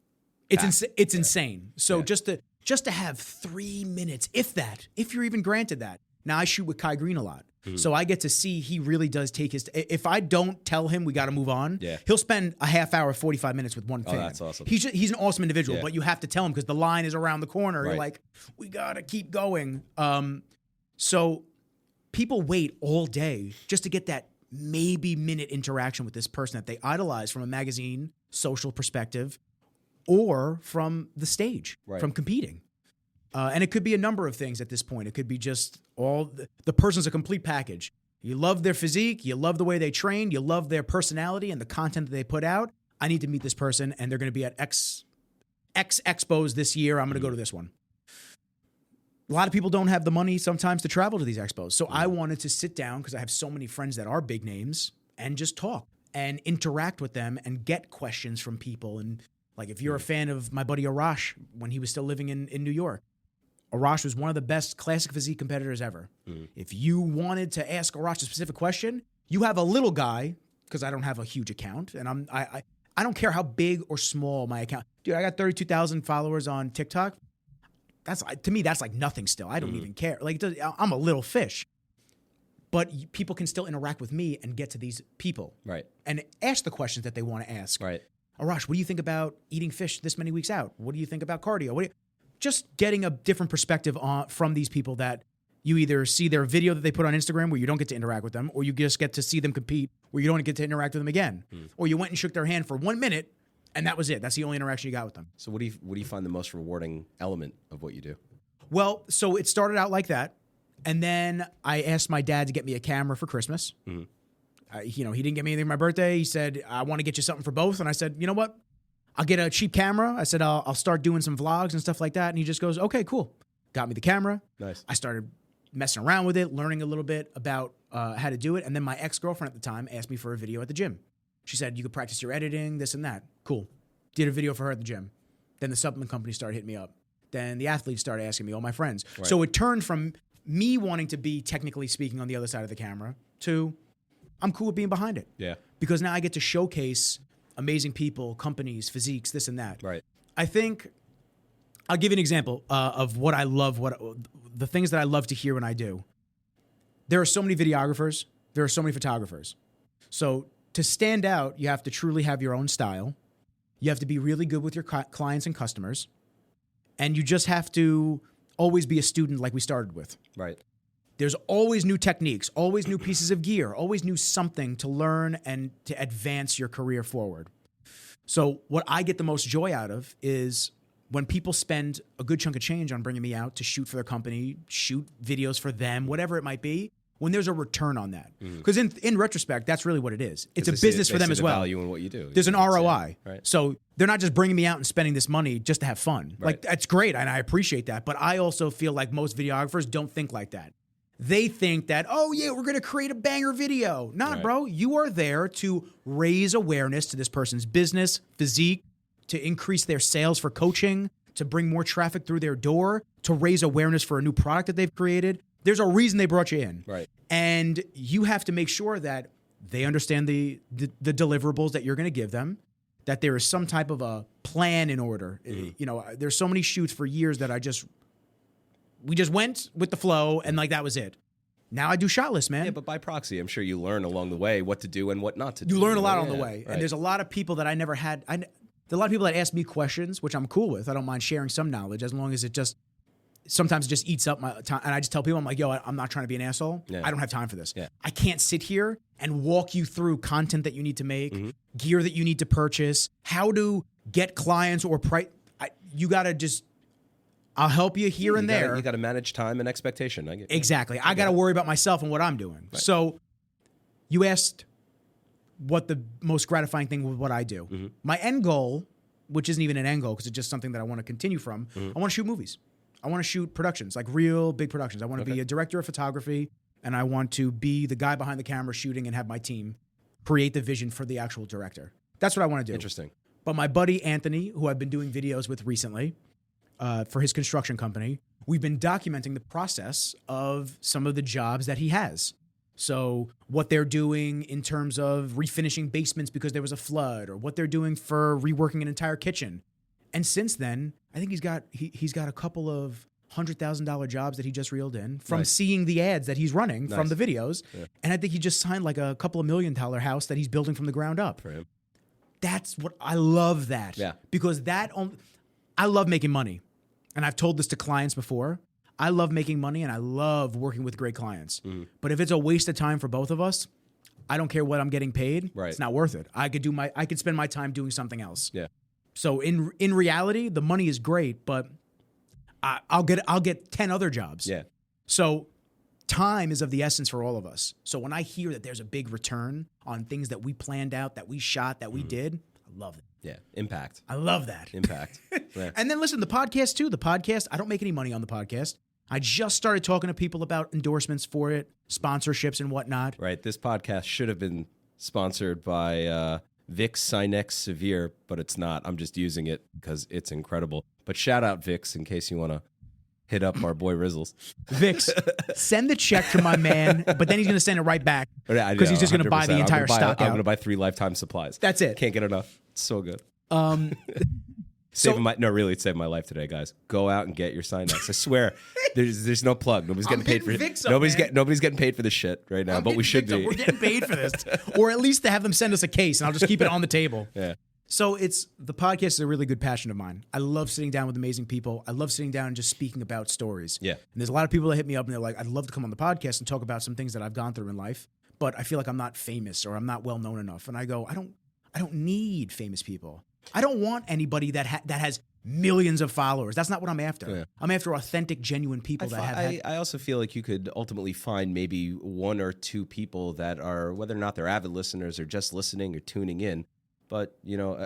It's insane. So just to have 3 minutes, if you're even granted that. Now I shoot with Kai Green a lot, so I get to see he really does take his. If I don't tell him we got to move on, he'll spend a half hour, 45 minutes with one fan. Oh, that's awesome. He's an awesome individual, but you have to tell him because the line is around the corner. Right. You're like, we gotta keep going. So people wait all day just to get that maybe minute interaction with this person that they idolize from a magazine, social perspective, or from the stage, from competing. And it could be a number of things at this point. It could be just the person's a complete package. You love their physique, you love the way they train, you love their personality and the content that they put out. I need to meet this person, and they're going to be at X expos this year. I'm going to go to this one. A lot of people don't have the money sometimes to travel to these expos. So I wanted to sit down because I have so many friends that are big names and just talk and interact with them and get questions from people. And like, if you're a fan of my buddy Arash, when he was still living in New York, Arash was one of the best classic physique competitors ever. If you wanted to ask Arash a specific question, you have a little guy, because I don't have a huge account, and I don't care how big or small my account. Dude, I got 32,000 followers on TikTok. To me, that's like nothing still. I don't even care. Like, I'm a little fish. But people can still interact with me and get to these people. Right. And ask the questions that they want to ask. Right. Arash, what do you think about eating fish this many weeks out? What do you think about cardio? Just getting a different perspective from these people that you either see their video that they put on Instagram where you don't get to interact with them, or you just get to see them compete where you don't get to interact with them again. Or you went and shook their hand for 1 minute, and that was it. That's the only interaction you got with them. So what do you find the most rewarding element of what you do? Well, so it started out like that, and then I asked my dad to get me a camera for Christmas. He didn't get me anything for my birthday. He said, I want to get you something for both. And I said, you know what? I'll get a cheap camera. I said, I'll start doing some vlogs and stuff like that. And he just goes, okay, cool. Got me the camera. Nice. I started messing around with it, learning a little bit about how to do it. And then my ex-girlfriend at the time asked me for a video at the gym. She said, you could practice your editing, this and that. Cool. Did a video for her at the gym. Then the supplement company started hitting me up. Then the athletes started asking me, all my friends. Right. So it turned from me wanting to be, technically speaking, on the other side of the camera to I'm cool with being behind it. Yeah. Because now I get to showcase amazing people, companies, physiques, this and that. Right. I think I'll give you an example of what I love, the things that I love to hear when I do. There are so many videographers. There are so many photographers. So to stand out, you have to truly have your own style. You have to be really good with your clients and customers. And you just have to always be a student like we started with. Right. There's always new techniques, always new pieces of gear, always new something to learn and to advance your career forward. So what I get the most joy out of is when people spend a good chunk of change on bringing me out to shoot for their company, shoot videos for them, whatever it might be, when there's a return on that. Because in retrospect, that's really what it is. It's a business for them as well. Value in what you do. There's an ROI. Right. So they're not just bringing me out and spending this money just to have fun. Right. Like, that's great, and I appreciate that. But I also feel like most videographers don't think like that. They think that, oh, yeah, we're going to create a banger video. Nah, bro. You are there to raise awareness to this person's business, physique, to increase their sales for coaching, to bring more traffic through their door, to raise awareness for a new product that they've created. There's a reason they brought you in. Right. And you have to make sure that they understand the deliverables that you're going to give them, that there is some type of a plan in order. You know, there's so many shoots for years that we just went with the flow and like that was it. Now I do shot lists, man. Yeah, but by proxy, I'm sure you learn along the way what to do and what not to do. You learn a lot on the way. Right. And there's a lot of people that I never had. There are a lot of people that ask me questions, which I'm cool with. I don't mind sharing some knowledge as long as sometimes it just eats up my time. And I just tell people, I'm like, yo, I'm not trying to be an asshole. Yeah. I don't have time for this. Yeah. I can't sit here and walk you through content that you need to make, gear that you need to purchase, how to get clients or price. You got to just, I'll help you here and there. You got to manage time and expectation. I get Exactly. I got to worry about myself and what I'm doing. Right. So you asked what the most gratifying thing with what I do. My end goal, which isn't even an end goal because it's just something that I want to continue from, I want to shoot movies. I want to shoot productions, like real big productions. I want to be a director of photography, and I want to be the guy behind the camera shooting and have my team create the vision for the actual director. That's what I want to do. Interesting. But my buddy Anthony, who I've been doing videos with recently for his construction company, we've been documenting the process of some of the jobs that he has. So what they're doing in terms of refinishing basements because there was a flood, or what they're doing for reworking an entire kitchen. And since then, I think he's got a couple of $100,000 jobs that he just reeled in from seeing the ads that he's running from the videos. Yeah. And I think he just signed like a couple of $1 million house that he's building from the ground up. For him. That's what I love that. Yeah. Because I love making money. And I've told this to clients before. I love making money and I love working with great clients. But if it's a waste of time for both of us, I don't care what I'm getting paid. Right. It's not worth it. I could spend my time doing something else. Yeah. So in reality, the money is great, but I'll get 10 other jobs. Yeah. So time is of the essence for all of us. So when I hear that there's a big return on things that we planned out, that we shot, that we did, I love it. Yeah. Impact. I love that. Impact. Yeah. And then listen, the podcast too. The podcast, I don't make any money on the podcast. I just started talking to people about endorsements for it, sponsorships and whatnot. Right. This podcast should have been sponsored by Vicks Sinex Severe, but it's not. I'm just using it because it's incredible. But shout out Vicks in case you want to hit up our boy Rizzles. Vicks, send the check to my man, but then he's going to send it right back because he's just going to buy the entire stock out. I'm going to buy 3 lifetime supplies. That's it. Can't get enough. It's so good. Saving my life today, guys. Go out and get your Sinex. I swear, there's no plug. Nobody's getting paid for it. Nobody's getting paid for this shit right now, but we should be. We're getting paid for this, or at least to have them send us a case, and I'll just keep it on the table. Yeah. So the podcast is a really good passion of mine. I love sitting down with amazing people. I love sitting down and just speaking about stories. Yeah. And there's a lot of people that hit me up and they're like, I'd love to come on the podcast and talk about some things that I've gone through in life, but I feel like I'm not famous or I'm not well known enough. And I go, I don't need famous people. I don't want anybody that has millions of followers. That's not what I'm after. Yeah. I'm after authentic, genuine people I also feel like you could ultimately find maybe 1 or 2 people that are, whether or not they're avid listeners or just listening or tuning in, But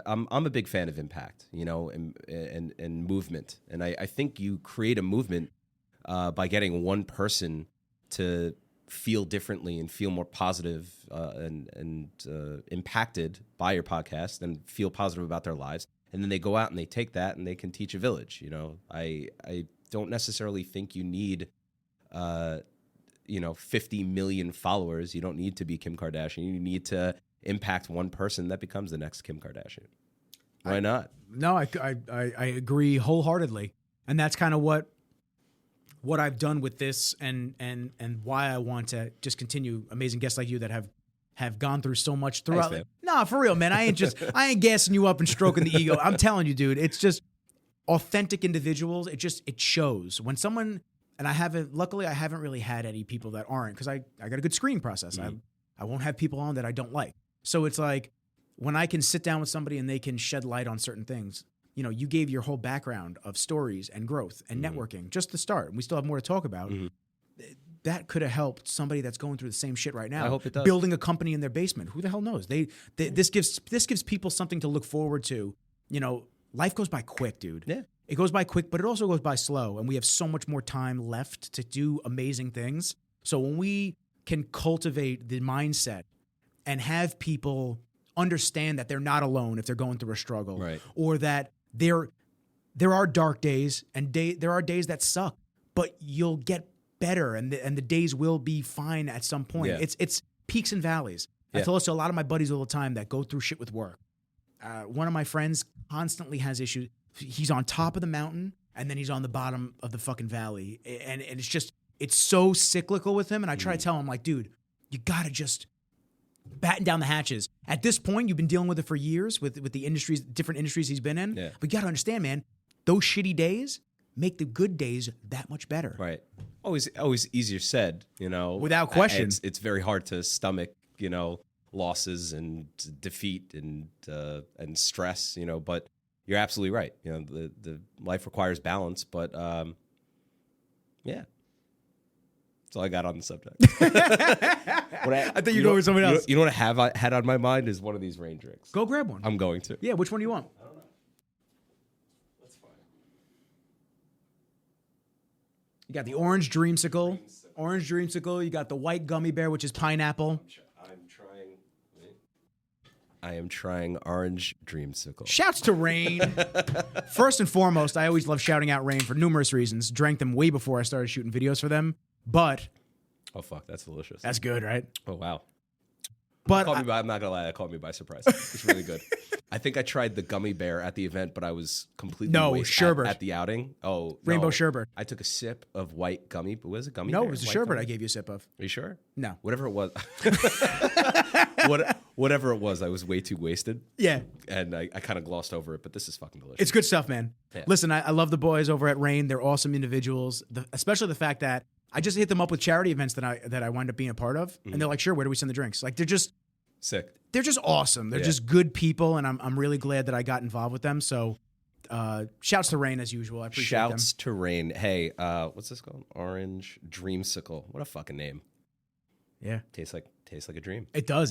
I'm a big fan of impact, and movement. And I think you create a movement by getting one person to feel differently and feel more positive and impacted by your podcast and feel positive about their lives. And then they go out and they take that and they can teach a village. I don't necessarily think you need 50 million followers. You don't need to be Kim Kardashian. You need to impact one person that becomes the next Kim Kardashian. Why not? No, I agree wholeheartedly. And that's kind of what I've done with this and why I want to just continue amazing guests like you that have gone through so much throughout. Thanks, nah, for real, man. I ain't gassing you up and stroking the ego. I'm telling you, dude, it's just authentic individuals. It shows when someone, and luckily I haven't really had any people that aren't, because I got a good screening process. Mm-hmm. I won't have people on that I don't like. So it's like when I can sit down with somebody and they can shed light on certain things. You gave your whole background of stories and growth and networking, just the start. And we still have more to talk about. Mm-hmm. That could have helped somebody that's going through the same shit right now. I hope it does. Building a company in their basement. Who the hell knows? This gives people something to look forward to. Life goes by quick, dude. Yeah. It goes by quick, but it also goes by slow. And we have so much more time left to do amazing things. So when we can cultivate the mindset and have people understand that they're not alone if they're going through a struggle, right, or that there are dark days and there are days that suck, but you'll get better and the days will be fine at some point. Yeah. It's peaks and valleys. Yeah. I tell this to a lot of my buddies all the time that go through shit with work. One of my friends constantly has issues. He's on top of the mountain and then he's on the bottom of the fucking valley. And it's so cyclical with him. And I try to tell him, like, dude, you got to just batten down the hatches. At this point, you've been dealing with it for years with the industries, different industries he's been in. Yeah. But you got to understand, man, those shitty days make the good days that much better. Right. Always easier said, Without question. It's very hard to stomach, losses and defeat and stress, but you're absolutely right. The life requires balance, but yeah. That's all I got on the subject. I think you go with somebody else. You know what I had on my mind is one of these rain drinks. Go grab one. I'm going to. Yeah, which one do you want? I don't know. That's fine. You got the orange dreamsicle. Orange dreamsicle. You got the white gummy bear, which is pineapple. I am trying orange dreamsicle. Shouts to Rain. First and foremost, I always love shouting out Rain for numerous reasons. Drank them way before I started shooting videos for them. But oh fuck, that's delicious. That's good, right? Oh wow. But I'm not gonna lie, that caught me by surprise. It's really good. I think I tried the gummy bear at the event, but I was completely sherbet at the outing. Oh, rainbow no. sherbet. I took a sip of white gummy, but was it gummy? No, bear? it was the White sherbet gummy? I gave you a sip of. Are you sure? No, whatever it was. Whatever it was, I was way too wasted. Yeah, and I kind of glossed over it, but this is fucking delicious. It's good stuff, man. Yeah. Listen, I love the boys over at Rain. They're awesome individuals, especially the fact that I just hit them up with charity events that I wind up being a part of, and they're like, "Sure, where do we send the drinks?" Like, they're just sick. They're just awesome. They're just good people, and I'm really glad that I got involved with them. So, shouts to Rain as usual. I appreciate them. Shouts to Rain. Hey, what's this called? Orange Dreamsicle. What a fucking name. Yeah, tastes like a dream. It does.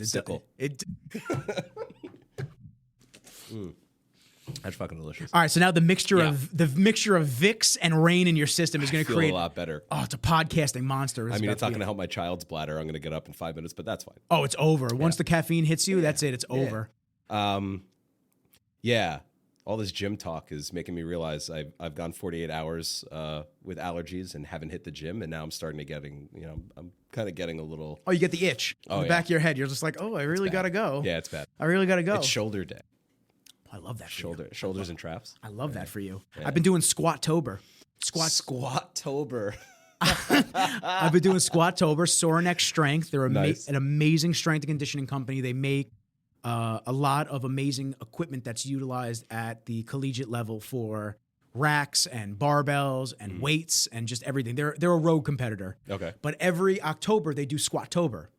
That's fucking delicious. All right, so now the mixture of Vicks and Rain in your system is going to create a lot better. Oh, it's a podcasting monster. I mean, it's not going to help my child's bladder. I'm going to get up in 5 minutes, but that's fine. Oh, it's over. Once the caffeine hits you, that's it. It's over. Yeah. All this gym talk is making me realize I've gone 48 hours with allergies and haven't hit the gym, and now I'm starting to I'm kind of getting a little. Oh, you get the itch in the back of your head. You're just like, oh, I really got to go. Yeah, it's bad. I really got to go. It's shoulder day. I love that. Shoulders and traps. I love that for you. Yeah. I've been doing Squat-tober. Squat-tober. I've been doing Squat-tober. Sorinex Strength. They're an amazing strength and conditioning company. They make a lot of amazing equipment that's utilized at the collegiate level for racks and barbells and weights and just everything. They're a rogue competitor. Okay. But every October they do Squat-tober,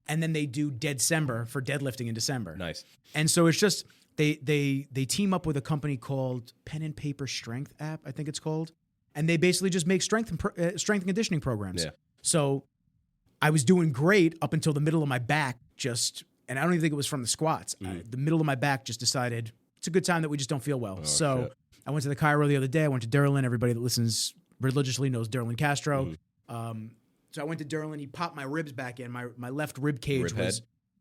and then they do Dead-cember for deadlifting in December. Nice. And so it's just. They team up with a company called Pen and Paper Strength app, I think it's called, and they basically just make strength and conditioning programs. Yeah. So I was doing great up until the middle of my back, and I don't even think it was from the squats. The middle of my back just decided it's a good time that we just don't feel well. So shit. I went to the chiro the other day. I went to Derlin. Everybody that listens religiously knows Derlin Castro. So I went to Derlin. He popped my ribs back in. My left rib cage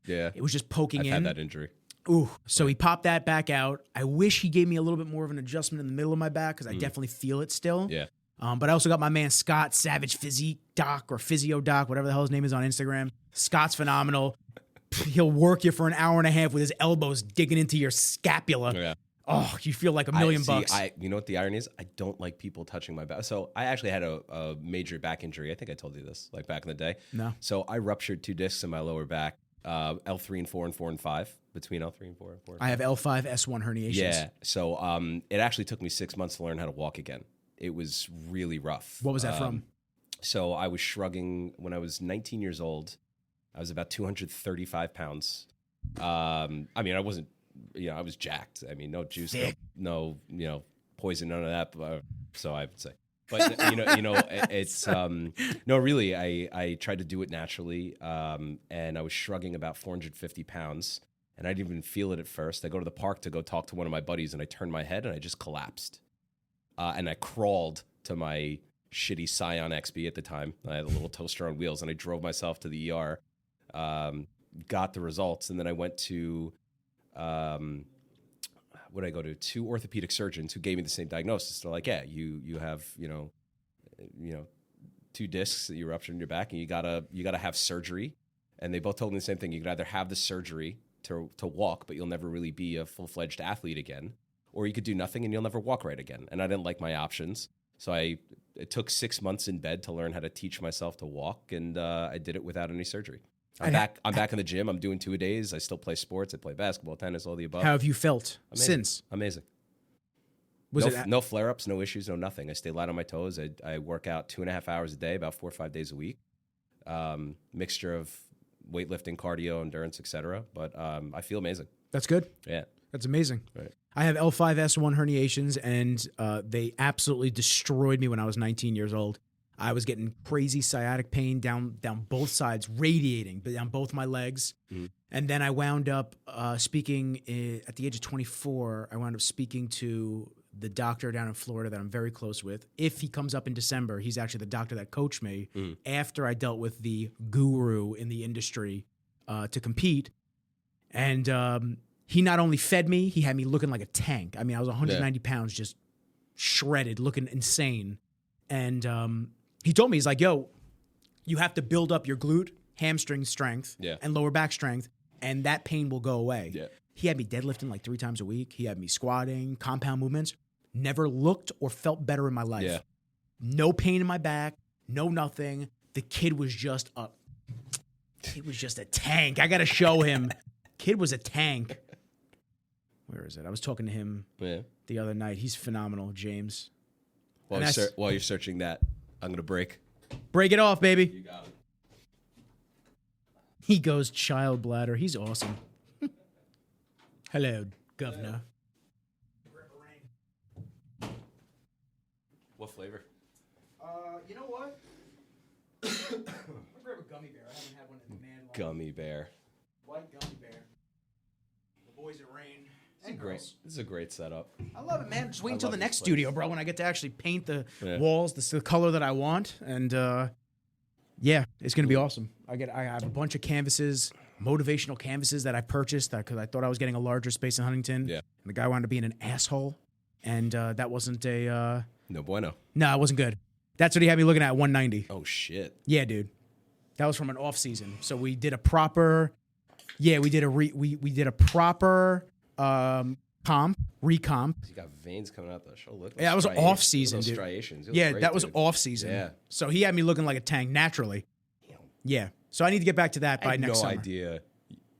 it was just poking in. I've had that injury. Ooh, so he popped that back out. I wish he gave me a little bit more of an adjustment in the middle of my back because I definitely feel it still. Yeah. But I also got my man Scott, Savage Physique Doc or Physio Doc, whatever the hell his name is on Instagram. Scott's phenomenal. He'll work you for an hour and a half with his elbows digging into your scapula. Yeah. Oh, you feel like $1 million bucks. You know what the irony is? I don't like people touching my back. So I actually had a major back injury. I think I told you this, like back in the day. No. So I ruptured 2 discs in my lower back, L3 and 4 and 4 and 5, between L3 and 4 and 4. I have L5, S1 herniations. Yeah. So it actually took me 6 months to learn how to walk again. It was really rough. What was that from? So I was shrugging when I was 19 years old. I was about 235 pounds. I mean, I wasn't, I was jacked. I mean, no juice, no poison, none of that. So I would say, but it's no, really. I tried to do it naturally, and I was shrugging about 450 pounds, and I didn't even feel it at first. I go to the park to go talk to one of my buddies, and I turned my head, and I just collapsed, and I crawled to my shitty Scion XB at the time. I had a little toaster on wheels, and I drove myself to the ER, got the results, and then I went to. What did I go to? 2 orthopedic surgeons who gave me the same diagnosis. They're like, yeah, you have 2 discs that you ruptured in your back, and you gotta have surgery. And they both told me the same thing. You could either have the surgery to walk, but you'll never really be a full-fledged athlete again, or you could do nothing and you'll never walk right again. And I didn't like my options, so it took 6 months in bed to learn how to teach myself to walk, and I did it without any surgery. I'm back in the gym. I'm doing 2-a-days. I still play sports. I play basketball, tennis, all the above. How have you felt since? Amazing. Was no flare-ups, no issues, no nothing. I stay light on my toes. I work out 2.5 hours a day, about 4 or 5 days a week. Mixture of weightlifting, cardio, endurance, etc. But I feel amazing. That's good. Yeah. That's amazing. Right. I have L5, S1 herniations, and they absolutely destroyed me when I was 19 years old. I was getting crazy sciatic pain down both sides, radiating down both my legs. Mm-hmm. And then I wound up speaking at the age of 24. I wound up speaking to the doctor down in Florida that I'm very close with. If he comes up in December, he's actually the doctor that coached me after I dealt with the guru in the industry to compete. And he not only fed me, he had me looking like a tank. I mean, I was 190 pounds, just shredded, looking insane. And he told me, he's like, yo, you have to build up your glute, hamstring strength, and lower back strength, and that pain will go away. Yeah. He had me deadlifting like 3 times a week. He had me squatting, compound movements. Never looked or felt better in my life. Yeah. No pain in my back, no nothing. The kid was just a tank. I got to show him. Kid was a tank. Where is it? I was talking to him the other night. He's phenomenal, James. While you're searching that, I'm going to break. Break it off, baby. You got it. He goes child bladder. He's awesome. Hello, governor. What flavor? You know what? I'm going to grab a gummy bear. I haven't had one in a man long. Gummy bear. White gummy bear. The boys at Rain. This is a great setup. I love it, man. Just wait until the next studio, bro, when I get to actually paint the walls the color that I want. And it's going to be awesome. I have a bunch of canvases, motivational canvases that I purchased because I thought I was getting a larger space in Huntington. Yeah. And the guy wound up being an asshole. And that wasn't a... no bueno. No, it wasn't good. That's what he had me looking at 190. Oh, shit. Yeah, dude. That was from an off season. So we did a proper... Yeah, we did a proper... recomp. You got veins coming out the shoulder. Yeah, that was off season, dude. Striations. Yeah, that was off season. Yeah. So he had me looking like a tank naturally. Yeah. So I need to get back to that by next summer. I had no idea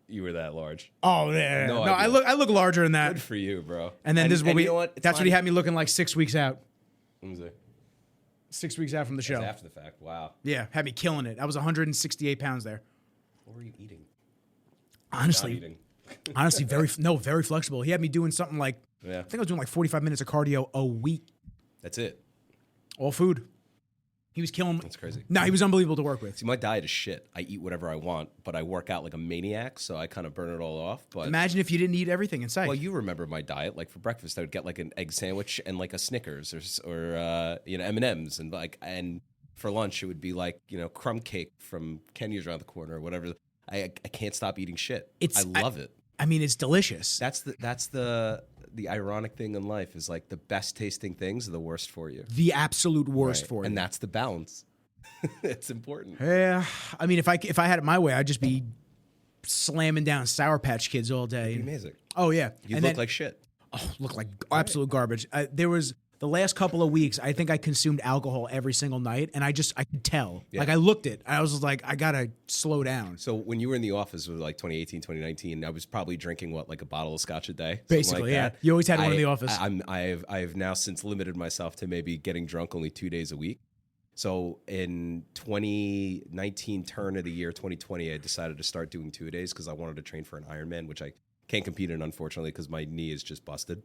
you were that large. Oh yeah. No, I look larger than that. Good for you, bro. And then this is what that's what he had me looking like 6 weeks out. 6 weeks out from the show. After the fact. Wow. Yeah, had me killing it. I was 168 pounds there. What were you eating? Honestly, very flexible. He had me doing something like, I think I was doing like 45 minutes of cardio a week. That's it. All food. He was killing. That's crazy. No, he was unbelievable to work with. See, my diet is shit. I eat whatever I want, but I work out like a maniac, so I kind of burn it all off. But Imagine if you didn't eat everything in sight. well, you remember my diet. Like for breakfast, I would get like an egg sandwich and like a Snickers or M&Ms, and for lunch it would be like crumb cake from Kenya's around the corner or whatever. I can't stop eating shit. I love it. I mean, it's delicious. That's the ironic thing in life is like the best tasting things are the worst for you. The absolute worst for you. And that's the balance. It's important. Yeah, I mean, if I had it my way, I'd just be slamming down Sour Patch Kids all day. It'd be amazing. Oh yeah, You look like shit. Oh, look like absolute garbage. There was the last couple of weeks. I think I consumed alcohol every single night, and I could tell. Yeah. Like I looked it, I was like, I gotta slow down. So when you were in the office with like 2018, 2019, I was probably drinking like a bottle of scotch a day, Basically, like yeah. that. You always had one in the office. I have now since limited myself to maybe getting drunk only 2 days a week. So in 2019 turn of the year, 2020, I decided to start doing 2 days because I wanted to train for an Ironman, which I can't compete in, unfortunately, because my knee is just busted.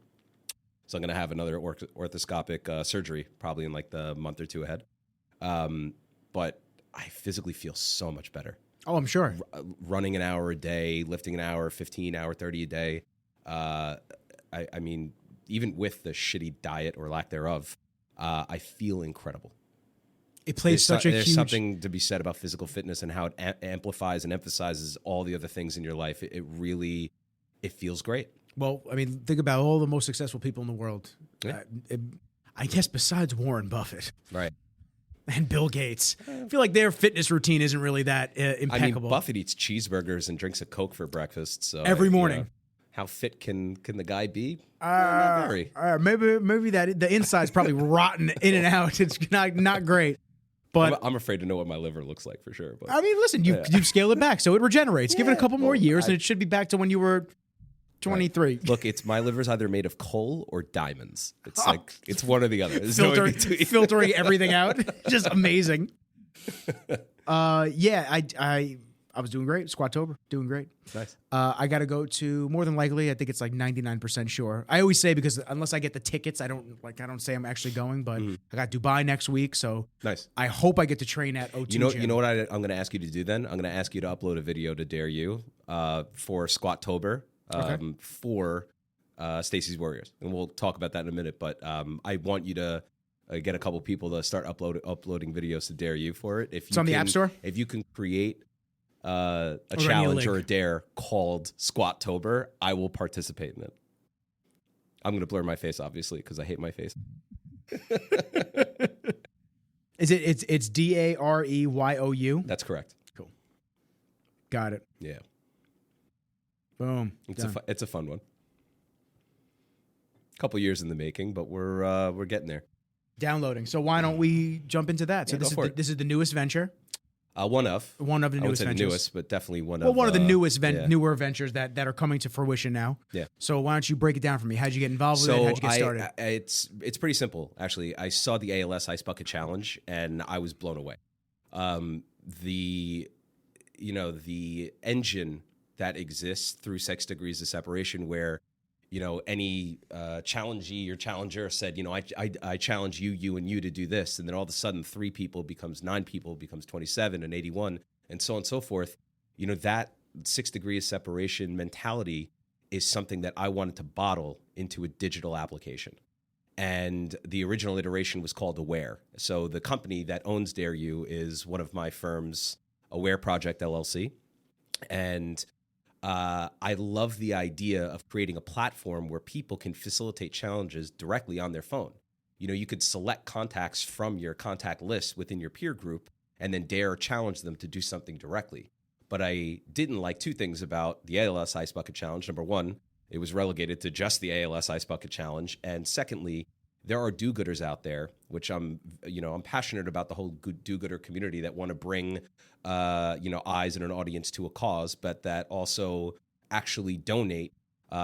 So I'm going to have another orthoscopic surgery probably in like the month or two ahead. But I physically feel so much better. Oh, I'm sure. Running an hour a day, lifting an hour, 15 hour, 30 a day. I mean, even with the shitty diet or lack thereof, I feel incredible. It plays There's something to be said about physical fitness and how it amplifies and emphasizes all the other things in your life. It really feels great. Well, I mean, think about all the most successful people in the world. Yeah. I guess besides Warren Buffett. Right. And Bill Gates. I feel like their fitness routine isn't really that impeccable. I mean, Buffett eats cheeseburgers and drinks a Coke for breakfast. So every morning. How fit can the guy be? Not very. Maybe that the inside's probably rotten in and out. It's not great. But I'm afraid to know what my liver looks like for sure. But I mean, listen, you've scaled it back, so it regenerates. Give it a couple more years, and it should be back to when you were 23. Look, my liver's either made of coal or diamonds. It's like it's one or the other. There's filtering everything out. Just amazing. I was doing great. Squattober, doing great. Nice. I got to go to, more than likely, I think it's like 99% sure. I always say, because unless I get the tickets, I don't say I'm actually going, but I got Dubai next week, so nice. I hope I get to train at O2 Gym. You know what I'm going to ask you to do then? I'm going to ask you to upload a video to DareYou for Squattober for Stacey's Warriors, and we'll talk about that in a minute. But I want you to get a couple people to start uploading videos to DareYou for it. It's on the App Store. If you can create a challenge or a dare called Squattober, I will participate in it. I'm going to blur my face, obviously, because I hate my face. It's DareYou? That's correct. Cool. Got it. Yeah. Boom. It's a fun one. Couple years in the making, but we're getting there. Downloading. So why don't we jump into that? So this is the newest venture. One of the newest I would say ventures. the newest, but definitely one of the newest newer ventures that are coming to fruition now. Yeah. So why don't you break it dound for me? How'd you get involved with it? How'd you get started? It's pretty simple, actually. I saw the ALS Ice Bucket Challenge and I was blown away. The engine that exists through 6 degrees of separation, where any challengee or challenger said, I challenge you, and you to do this. And then all of a sudden 3 people becomes 9 people, becomes 27 and 81, and so on and so forth. That 6 degrees separation mentality is something that I wanted to bottle into a digital application. And the original iteration was called Aware. So the company that owns DareYou is one of my firms, Aware Project LLC. And I love the idea of creating a platform where people can facilitate challenges directly on their phone. You could select contacts from your contact list within your peer group and then dare challenge them to do something directly. But I didn't like 2 things about the ALS Ice Bucket Challenge. Number 1, it was relegated to just the ALS Ice Bucket Challenge. And secondly, there are do-gooders out there, which I'm passionate about the whole do-gooder community that want to bring, eyes and an audience to a cause, but that also actually donate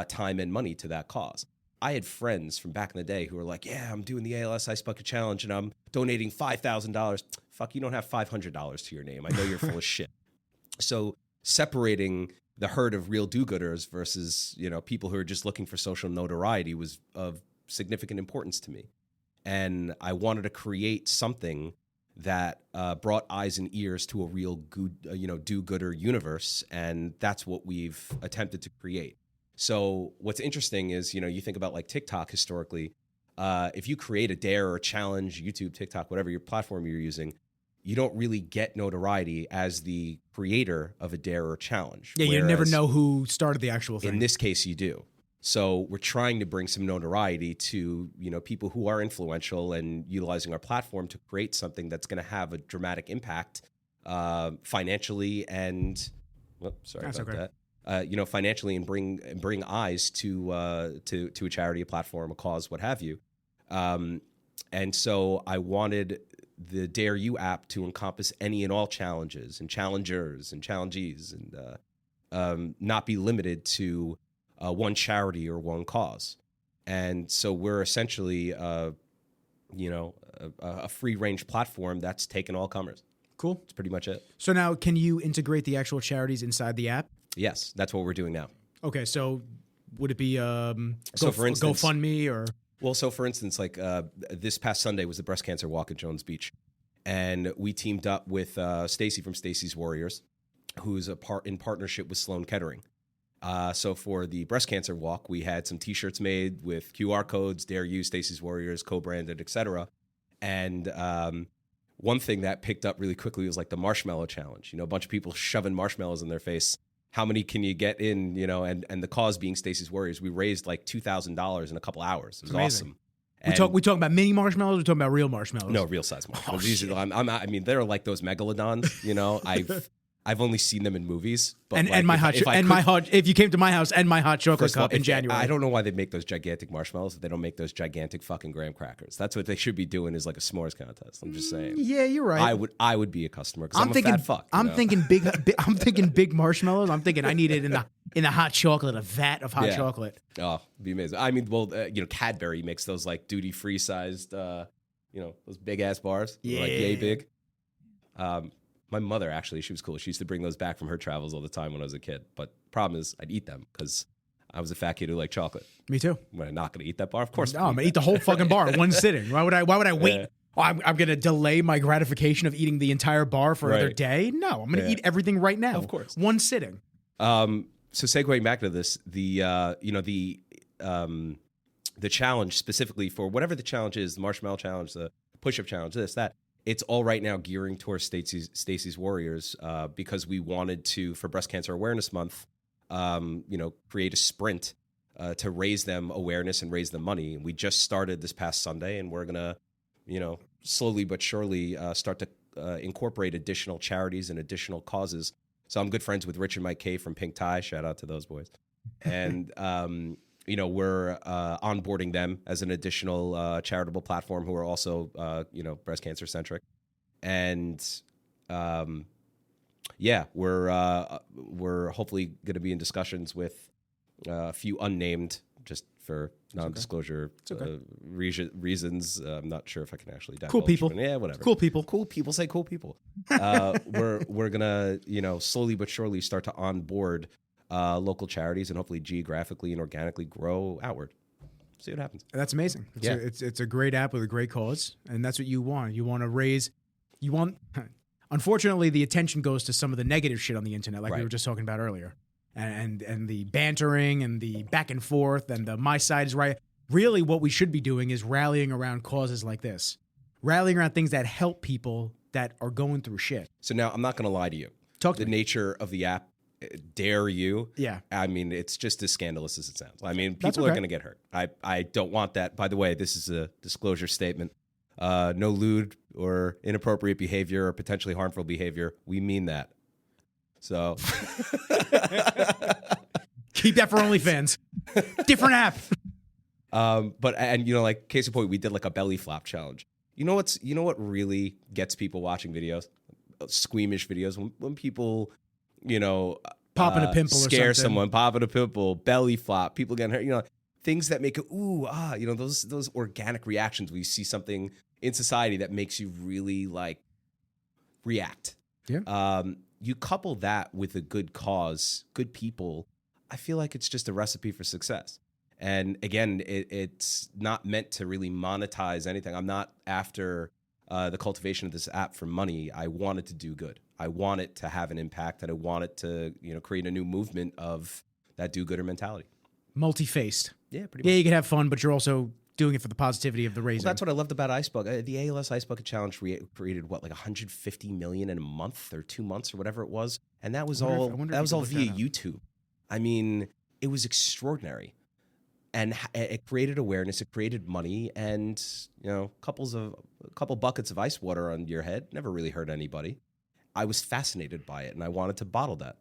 time and money to that cause. I had friends from back in the day who were like, yeah, I'm doing the ALS Ice Bucket Challenge and I'm donating $5,000. Fuck, you don't have $500 to your name. I know you're full of shit. So separating the herd of real do-gooders versus, people who are just looking for social notoriety was of significant importance to me. And I wanted to create something that brought eyes and ears to a real good, do-gooder universe, and that's what we've attempted to create. So what's interesting is, you think about like TikTok historically. If you create a dare or a challenge, YouTube, TikTok, whatever your platform you're using, you don't really get notoriety as the creator of a dare or challenge. Yeah, you never know who started the actual thing. In this case, you do. So we're trying to bring some notoriety to, people who are influential and utilizing our platform to create something that's going to have a dramatic impact financially and, financially and bring eyes to a charity, a platform, a cause, what have you. And so I wanted the DareYou app to encompass any and all challenges and challengers and challengees and not be limited to one charity or one cause. And so we're essentially, a free-range platform that's taken all comers. Cool. That's pretty much it. So now, can you integrate the actual charities inside the app? Yes, that's what we're doing now. Okay, so would it be for instance, GoFundMe or? Well, so for instance, like this past Sunday was the breast cancer walk at Jones Beach, and we teamed up with Stacy from Stacy's Warriors, who's in partnership with Sloan Kettering. So for the breast cancer walk, we had some T-shirts made with QR codes, DareYou, Stacy's Warriors, co-branded, etc. And one thing that picked up really quickly was like the marshmallow challenge. A bunch of people shoving marshmallows in their face. How many can you get in? And the cause being Stacy's Warriors. We raised like $2,000 in a couple hours. It was awesome. We talking about mini marshmallows. We're talking about real marshmallows. No, real size marshmallows. They're like those megalodons. I've only seen them in movies. But if you came to my house and my hot chocolate cup in January. I don't know why they make those gigantic marshmallows if they don't make those gigantic fucking graham crackers. That's what they should be doing, is like a s'mores contest. I'm just saying. Yeah, you're right. I would be a customer because I'm a fat fuck. I'm thinking big. I'm thinking big marshmallows. I'm thinking I need it in the hot chocolate, a vat of hot chocolate. Oh, it'd be amazing. Cadbury makes those like duty free sized, those big ass bars. Yeah, like yay big. My mother, actually, she was cool. She used to bring those back from her travels all the time when I was a kid. But problem is, I'd eat them because I was a fat kid who liked chocolate. Me too. Am I not going to eat that bar? Of course. No, I'm going to eat the whole fucking bar in one sitting. Why would I wait? Yeah. Oh, I'm going to delay my gratification of eating the entire bar for another day? No, I'm going to eat everything right now. Of course. One sitting. So segueing back to this, the challenge specifically for whatever the challenge is, the marshmallow challenge, the push-up challenge, this, that, it's all right now gearing towards Stacy's Warriors because we wanted to, for Breast Cancer Awareness Month, create a sprint to raise them awareness and raise them money. And we just started this past Sunday, and we're going to, slowly but surely start to incorporate additional charities and additional causes. So I'm good friends with Rich and Mike K from Pink Tie. Shout out to those boys. And, we're onboarding them as an additional charitable platform who are also, breast cancer centric. And, we're hopefully going to be in discussions with a few unnamed, just for non-disclosure reasons. I'm not sure if I can actually divulge. Cool people. Yeah, whatever. Cool people. Cool people say cool people. We're gonna, slowly but surely start to onboard local charities and hopefully geographically and organically grow outward. See what happens. That's amazing. It's a great app with a great cause, and that's what you want. You want to raise. Unfortunately, the attention goes to some of the negative shit on the internet, like we were just talking about earlier. And the bantering and the back and forth and the my side is right. Really, what we should be doing is rallying around causes like this, rallying around things that help people that are going through shit. So now I'm not going to lie to you. The nature of the app, DareYou. Yeah. I mean, it's just as scandalous as it sounds. I mean, people are going to get hurt. I don't want that. By the way, this is a disclosure statement. No lewd or inappropriate behavior or potentially harmful behavior. We mean that. So keep that for OnlyFans. Different app. Like case in point, we did like a belly flop challenge. You know what really gets people watching videos, squeamish videos, when people, popping a pimple, scare someone, popping a pimple, belly flop, people getting hurt, things that make it those organic reactions where you see something in society that makes you really like react. Yeah. You couple that with a good cause, good people, I feel like it's just a recipe for success. And again, it's not meant to really monetize anything. I'm not after the cultivation of this app for money. I want it to do good. I want it to have an impact, and I want it to, create a new movement of that do-gooder mentality. Multi-faced. Yeah, pretty much. Yeah, you can have fun, but you're also doing it for the positivity of the raising. Well, that's what I loved about Ice Bucket. The ALS Ice Bucket Challenge created what, like 150 million in a month or 2 months or whatever it was, and that was all via YouTube. I mean, it was extraordinary, and it created awareness. It created money, and a couple buckets of ice water on your head never really hurt anybody. I was fascinated by it, and I wanted to bottle that.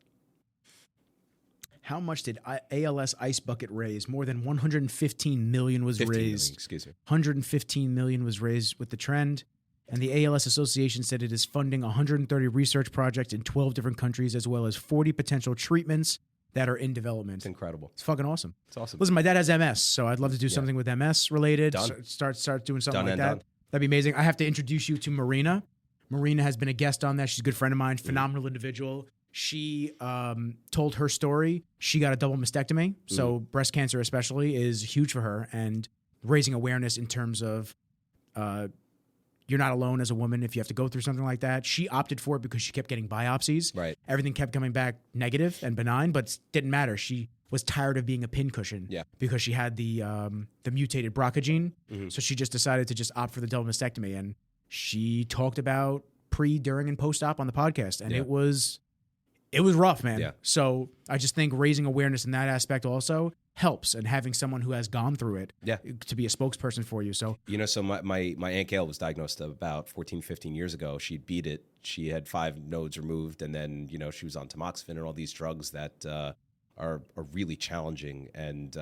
How much did ALS Ice Bucket raise? More than 115 million was raised. 115 million was raised with the trend. And the ALS Association said it is funding 130 research projects in 12 different countries, as well as 40 potential treatments that are in development. It's incredible. It's fucking awesome. It's awesome. Listen, my dad has MS, so I'd love to do something with MS related. Done. Start doing something like that. Done. That'd be amazing. I have to introduce you to Marina. Marina has been a guest on that. She's a good friend of mine, phenomenal individual. She told her story. She got a double mastectomy, so breast cancer especially is huge for her, and raising awareness in terms of you're not alone as a woman if you have to go through something like that. She opted for it because she kept getting biopsies. Right. Everything kept coming back negative and benign, but it didn't matter. She was tired of being a pincushion because she had the mutated BRCA gene, so she just decided to just opt for the double mastectomy, and she talked about pre, during, and post-op on the podcast, and it was rough, man. Yeah. So I just think raising awareness in that aspect also helps, and having someone who has gone through it to be a spokesperson for you. So so my Aunt Gail was diagnosed about 14, 15 years ago. She beat it. She had 5 nodes removed, and then she was on tamoxifen and all these drugs that are really challenging. And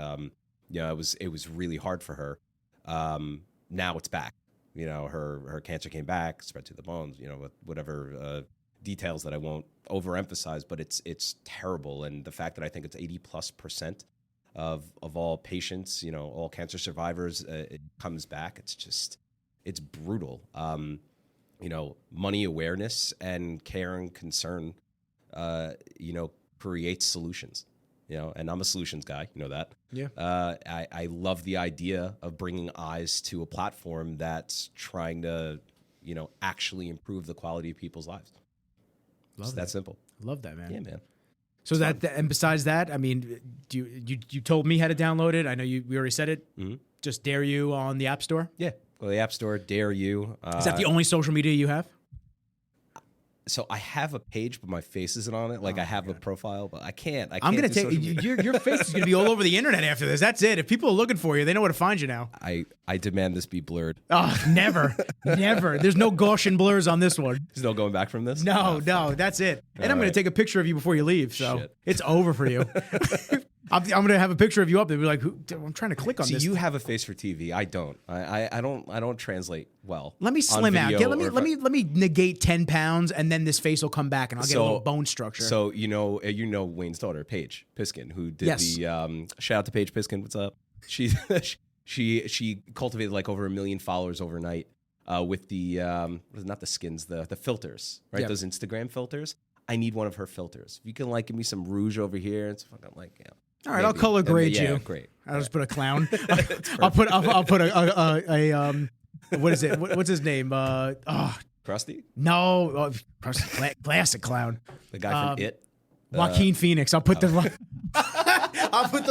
it was really hard for her. Now it's back. Her cancer came back, spread to the bones. With whatever details that I won't overemphasize, but it's terrible. And the fact that I think it's 80+% of all patients, all cancer survivors, it comes back. It's brutal. Money awareness and care and concern, creates solutions. And I'm a solutions guy, that. Yeah. I love the idea of bringing eyes to a platform that's trying to, actually improve the quality of people's lives. It's that simple. Love that, man. Yeah, man. So and besides that, I mean, you told me how to download it. I know we already said it. Mm-hmm. Just DareYou on the App Store. Yeah, well, the App Store, DareYou. Is that the only social media you have? So I have a page, but my face isn't on it. Like I have a profile, but I can't. I'm gonna take your face is gonna be all over the internet after this. That's it. If people are looking for you, they know where to find you now. I demand this be blurred. Oh, never. There's no Gaussian blurs on this one. There's no going back from this. No, that's it. And I'm gonna take a picture of you before you leave, so it's over for you. I'm gonna have a picture of you up there. Be like, I'm trying to click on this. You have a face for TV. I don't. I don't translate well. Let me slim out. Let me negate 10 pounds, and then this face will come back, and I'll get a little bone structure. So Wayne's daughter, Paige Piskin, who did the shout out to Paige Piskin. What's up? She cultivated like over 1 million followers overnight with the not the skins, the filters, right? Those Instagram filters. I need one of her filters. If you can give me some rouge over here, it's fucking all right, maybe. I'll color grade you. Great. I'll just put a clown. I'll put a what is it? What's his name? Krusty? No, classic clown. The guy from It. Joaquin Phoenix. I'll put the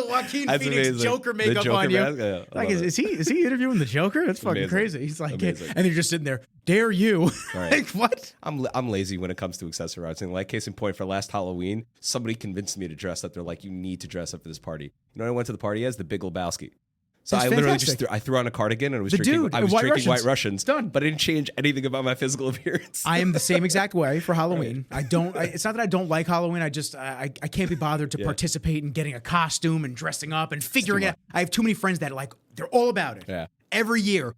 Joaquin Phoenix amazing. Joker makeup on you. Yeah, is he interviewing the Joker? That's fucking amazing. Crazy. He's like, and you're just sitting there. DareYou. Right. What? I'm lazy when it comes to accessorizing. Like case in point, for last Halloween, somebody convinced me to dress up. They're like, you need to dress up for this party. You know what I went to the party as? The Big Lebowski. So That's I literally fantastic. just threw on a cardigan and was I drinking White White Russians. Done. But I didn't change anything about my physical appearance. I am the same exact way for Halloween. Right. It's not that I don't like Halloween. I just I can't be bothered to participate in getting a costume and dressing up and figuring it out. I have too many friends that they're all about it. Yeah. Every year,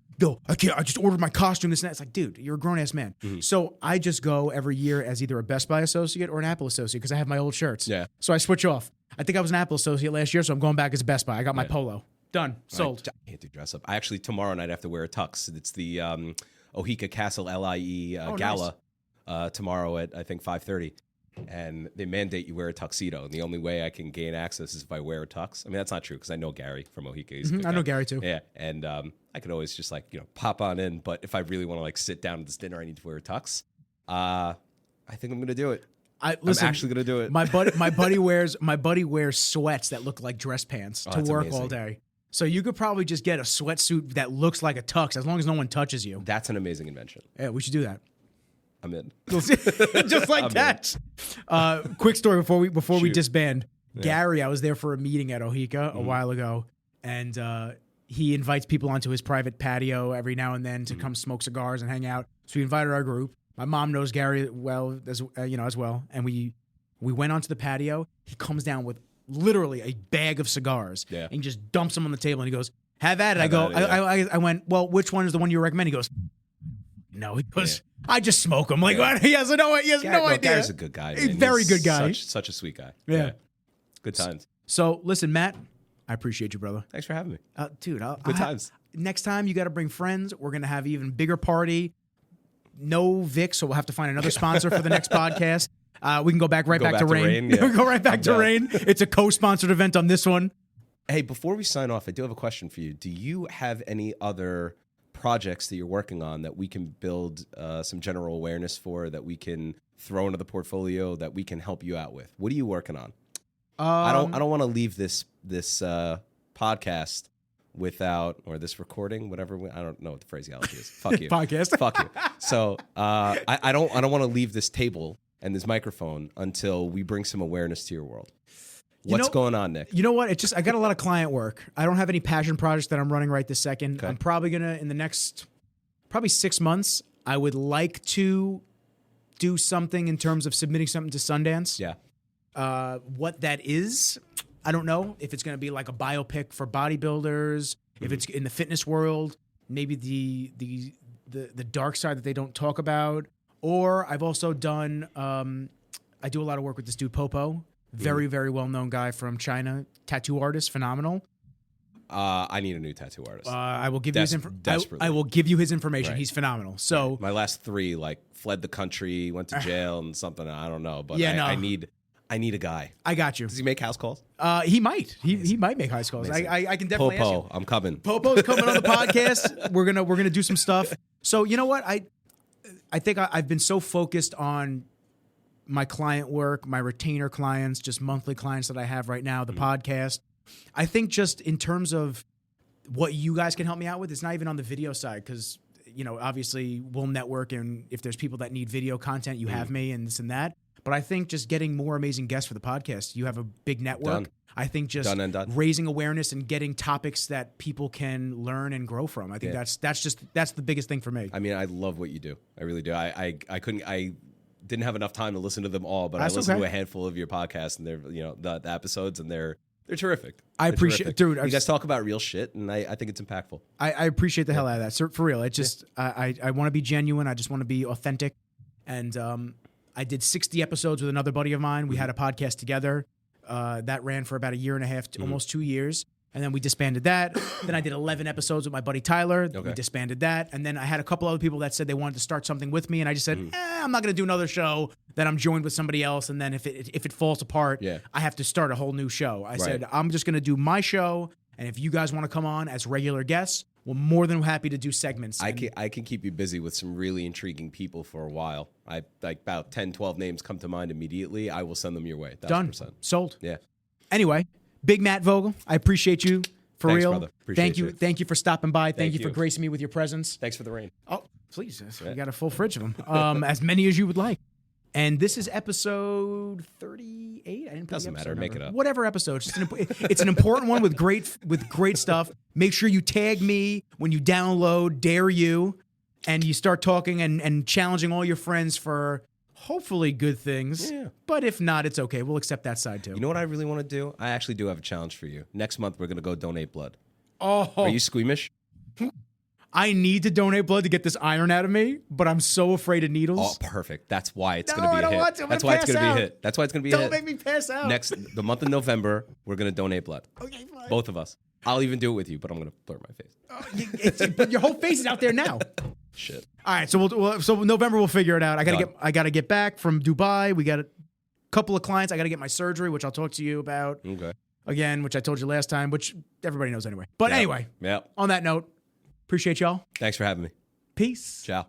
I can't. I just ordered my costume. This and that. It's like, dude, you're a grown ass man. Mm-hmm. So I just go every year as either a Best Buy associate or an Apple associate because I have my old shirts. Yeah. So I switch off. I think I was an Apple associate last year, so I'm going back as a Best Buy. I got my polo. Done. Sold. I can't do dress up. I actually tomorrow night have to wear a tux. It's the Ohika Castle LIE gala tomorrow at I think 5:30. and they mandate you wear a tuxedo. And the only way I can gain access is if I wear a tux. I mean, that's not true because I know Gary from Mohica. He's a good I know guy. Gary too. Yeah, and I could always just pop on in. But if I really want to sit down at this dinner, I need to wear a tux. I think I'm going to do it. I'm actually going to do it. My buddy wears sweats that look like dress pants to work amazing. all day. So you could probably just get a sweatsuit that looks like a tux as long as no one touches you. That's an amazing invention. Yeah, we should do that. I'm in. Just like that. Quick story before we disband. Yeah. Gary, I was there for a meeting at Mohica a while ago, and he invites people onto his private patio every now and then to come smoke cigars and hang out. So we invited our group. My mom knows Gary well as well, and we went onto the patio. He comes down with literally a bag of cigars, and he just dumps them on the table, and he goes, "Have at it." I went, "Well, which one is the one you recommend?" He goes, "No." He goes, "I just smoke them." Like, what? He has no idea. Gary's a good guy. He's a very good guy. Such a sweet guy. Yeah. Good times. So listen, Matt, I appreciate you, brother. Thanks for having me. Dude, good times. Next time you got to bring friends. We're going to have even bigger party. No Vic, so we'll have to find another sponsor for the next podcast. We can go back back to Rain. Yeah. We go right back to Rain. It's a co-sponsored event on this one. Hey, before we sign off, I do have a question for you. Do you have any other projects that you're working on that we can build some general awareness for, that we can throw into the portfolio, that we can help you out with? What are you working on? I don't want to leave this podcast without, or this recording, whatever. I don't know what the phraseology is. Fuck you. Podcast. Fuck you. So I don't want to leave this table and this microphone until we bring some awareness to your world. What's going on, Nick? You know what? It's just I got a lot of client work. I don't have any passion projects that I'm running right this second. Okay. I'm probably gonna, in the next 6 months, I would like to do something in terms of submitting something to Sundance. Yeah. What that is, I don't know. If it's going to be like a biopic for bodybuilders, if it's in the fitness world, maybe the dark side that they don't talk about. Or I've also done, I do a lot of work with this dude Popo, very, very well-known guy from China, tattoo artist, phenomenal. I need a new tattoo artist. I will give you his desperately. I will give you his information. Right. He's phenomenal. So my last 3 fled the country, went to jail, and something I don't know. But Yeah, I need a guy. I got you. Does he make house calls? He might. He might make house calls. I can definitely ask him. I'm coming. Popo's coming on the podcast. We're gonna do some stuff. So you know what? I think I've been so focused on my client work, my retainer clients, just monthly clients that I have right now, the podcast. I think just in terms of what you guys can help me out with, it's not even on the video side because, obviously we'll network, and if there's people that need video content, you have me and this and that. But I think just getting more amazing guests for the podcast. You have a big network. Done. I think just raising awareness and getting topics that people can learn and grow from. I think that's the biggest thing for me. I mean, I love what you do. I really do. I didn't have enough time to listen to them all, but I listened to a handful of your podcasts, and they're the episodes, and they're terrific. I appreciate it, dude. You guys talk about real shit, and I think it's impactful. I appreciate the hell out of that. So, for real. It just I want to be genuine. I just want to be authentic. And I did 60 episodes with another buddy of mine. We had a podcast together. That ran for about a year and a half, almost 2 years. And then we disbanded that. Then I did 11 episodes with my buddy Tyler. Okay. We disbanded that. And then I had a couple other people that said they wanted to start something with me. And I just said, I'm not going to do another show that I'm joined with somebody else. And then if it falls apart, I have to start a whole new show. I said, I'm just going to do my show. And if you guys want to come on as regular guests, we're more than happy to do segments. I can keep you busy with some really intriguing people for a while. About 10, 12 names come to mind immediately. I will send them your way. 1,000%. Done. Sold. Yeah. Anyway, big Matt Vogel, I appreciate you for Thanks, real. Brother. Appreciate you. Thank you for stopping by. Thank you for gracing me with your presence. Thanks for the rain. Oh, please. We got a full fridge of them. As many as you would like. And this is episode 38. I didn't put Doesn't matter. Make it up. Whatever episode. It's an important one with great stuff. Make sure you tag me when you download DareYou and you start talking and challenging all your friends for hopefully good things. Yeah. But if not, it's okay. We'll accept that side too. You know what I really want to do? I actually do have a challenge for you. Next month, we're going to go donate blood. Oh. Are you squeamish? I need to donate blood to get this iron out of me, but I'm so afraid of needles. Oh, perfect. That's why it's going to be a hit. Want to. That's why it's going to be a hit. That's why it's going to be a hit. Don't make me pass out. The month of November, we're going to donate blood. Okay, fine. Both of us. I'll even do it with you, but I'm going to blur my face. But your whole face is out there now. Shit. All right, so so November we'll figure it out. I gotta get back from Dubai. We got couple of clients. I got to get my surgery, which I'll talk to you about again, which I told you last time, which everybody knows anyway. But anyway, on that note, appreciate y'all. Thanks for having me. Peace. Ciao.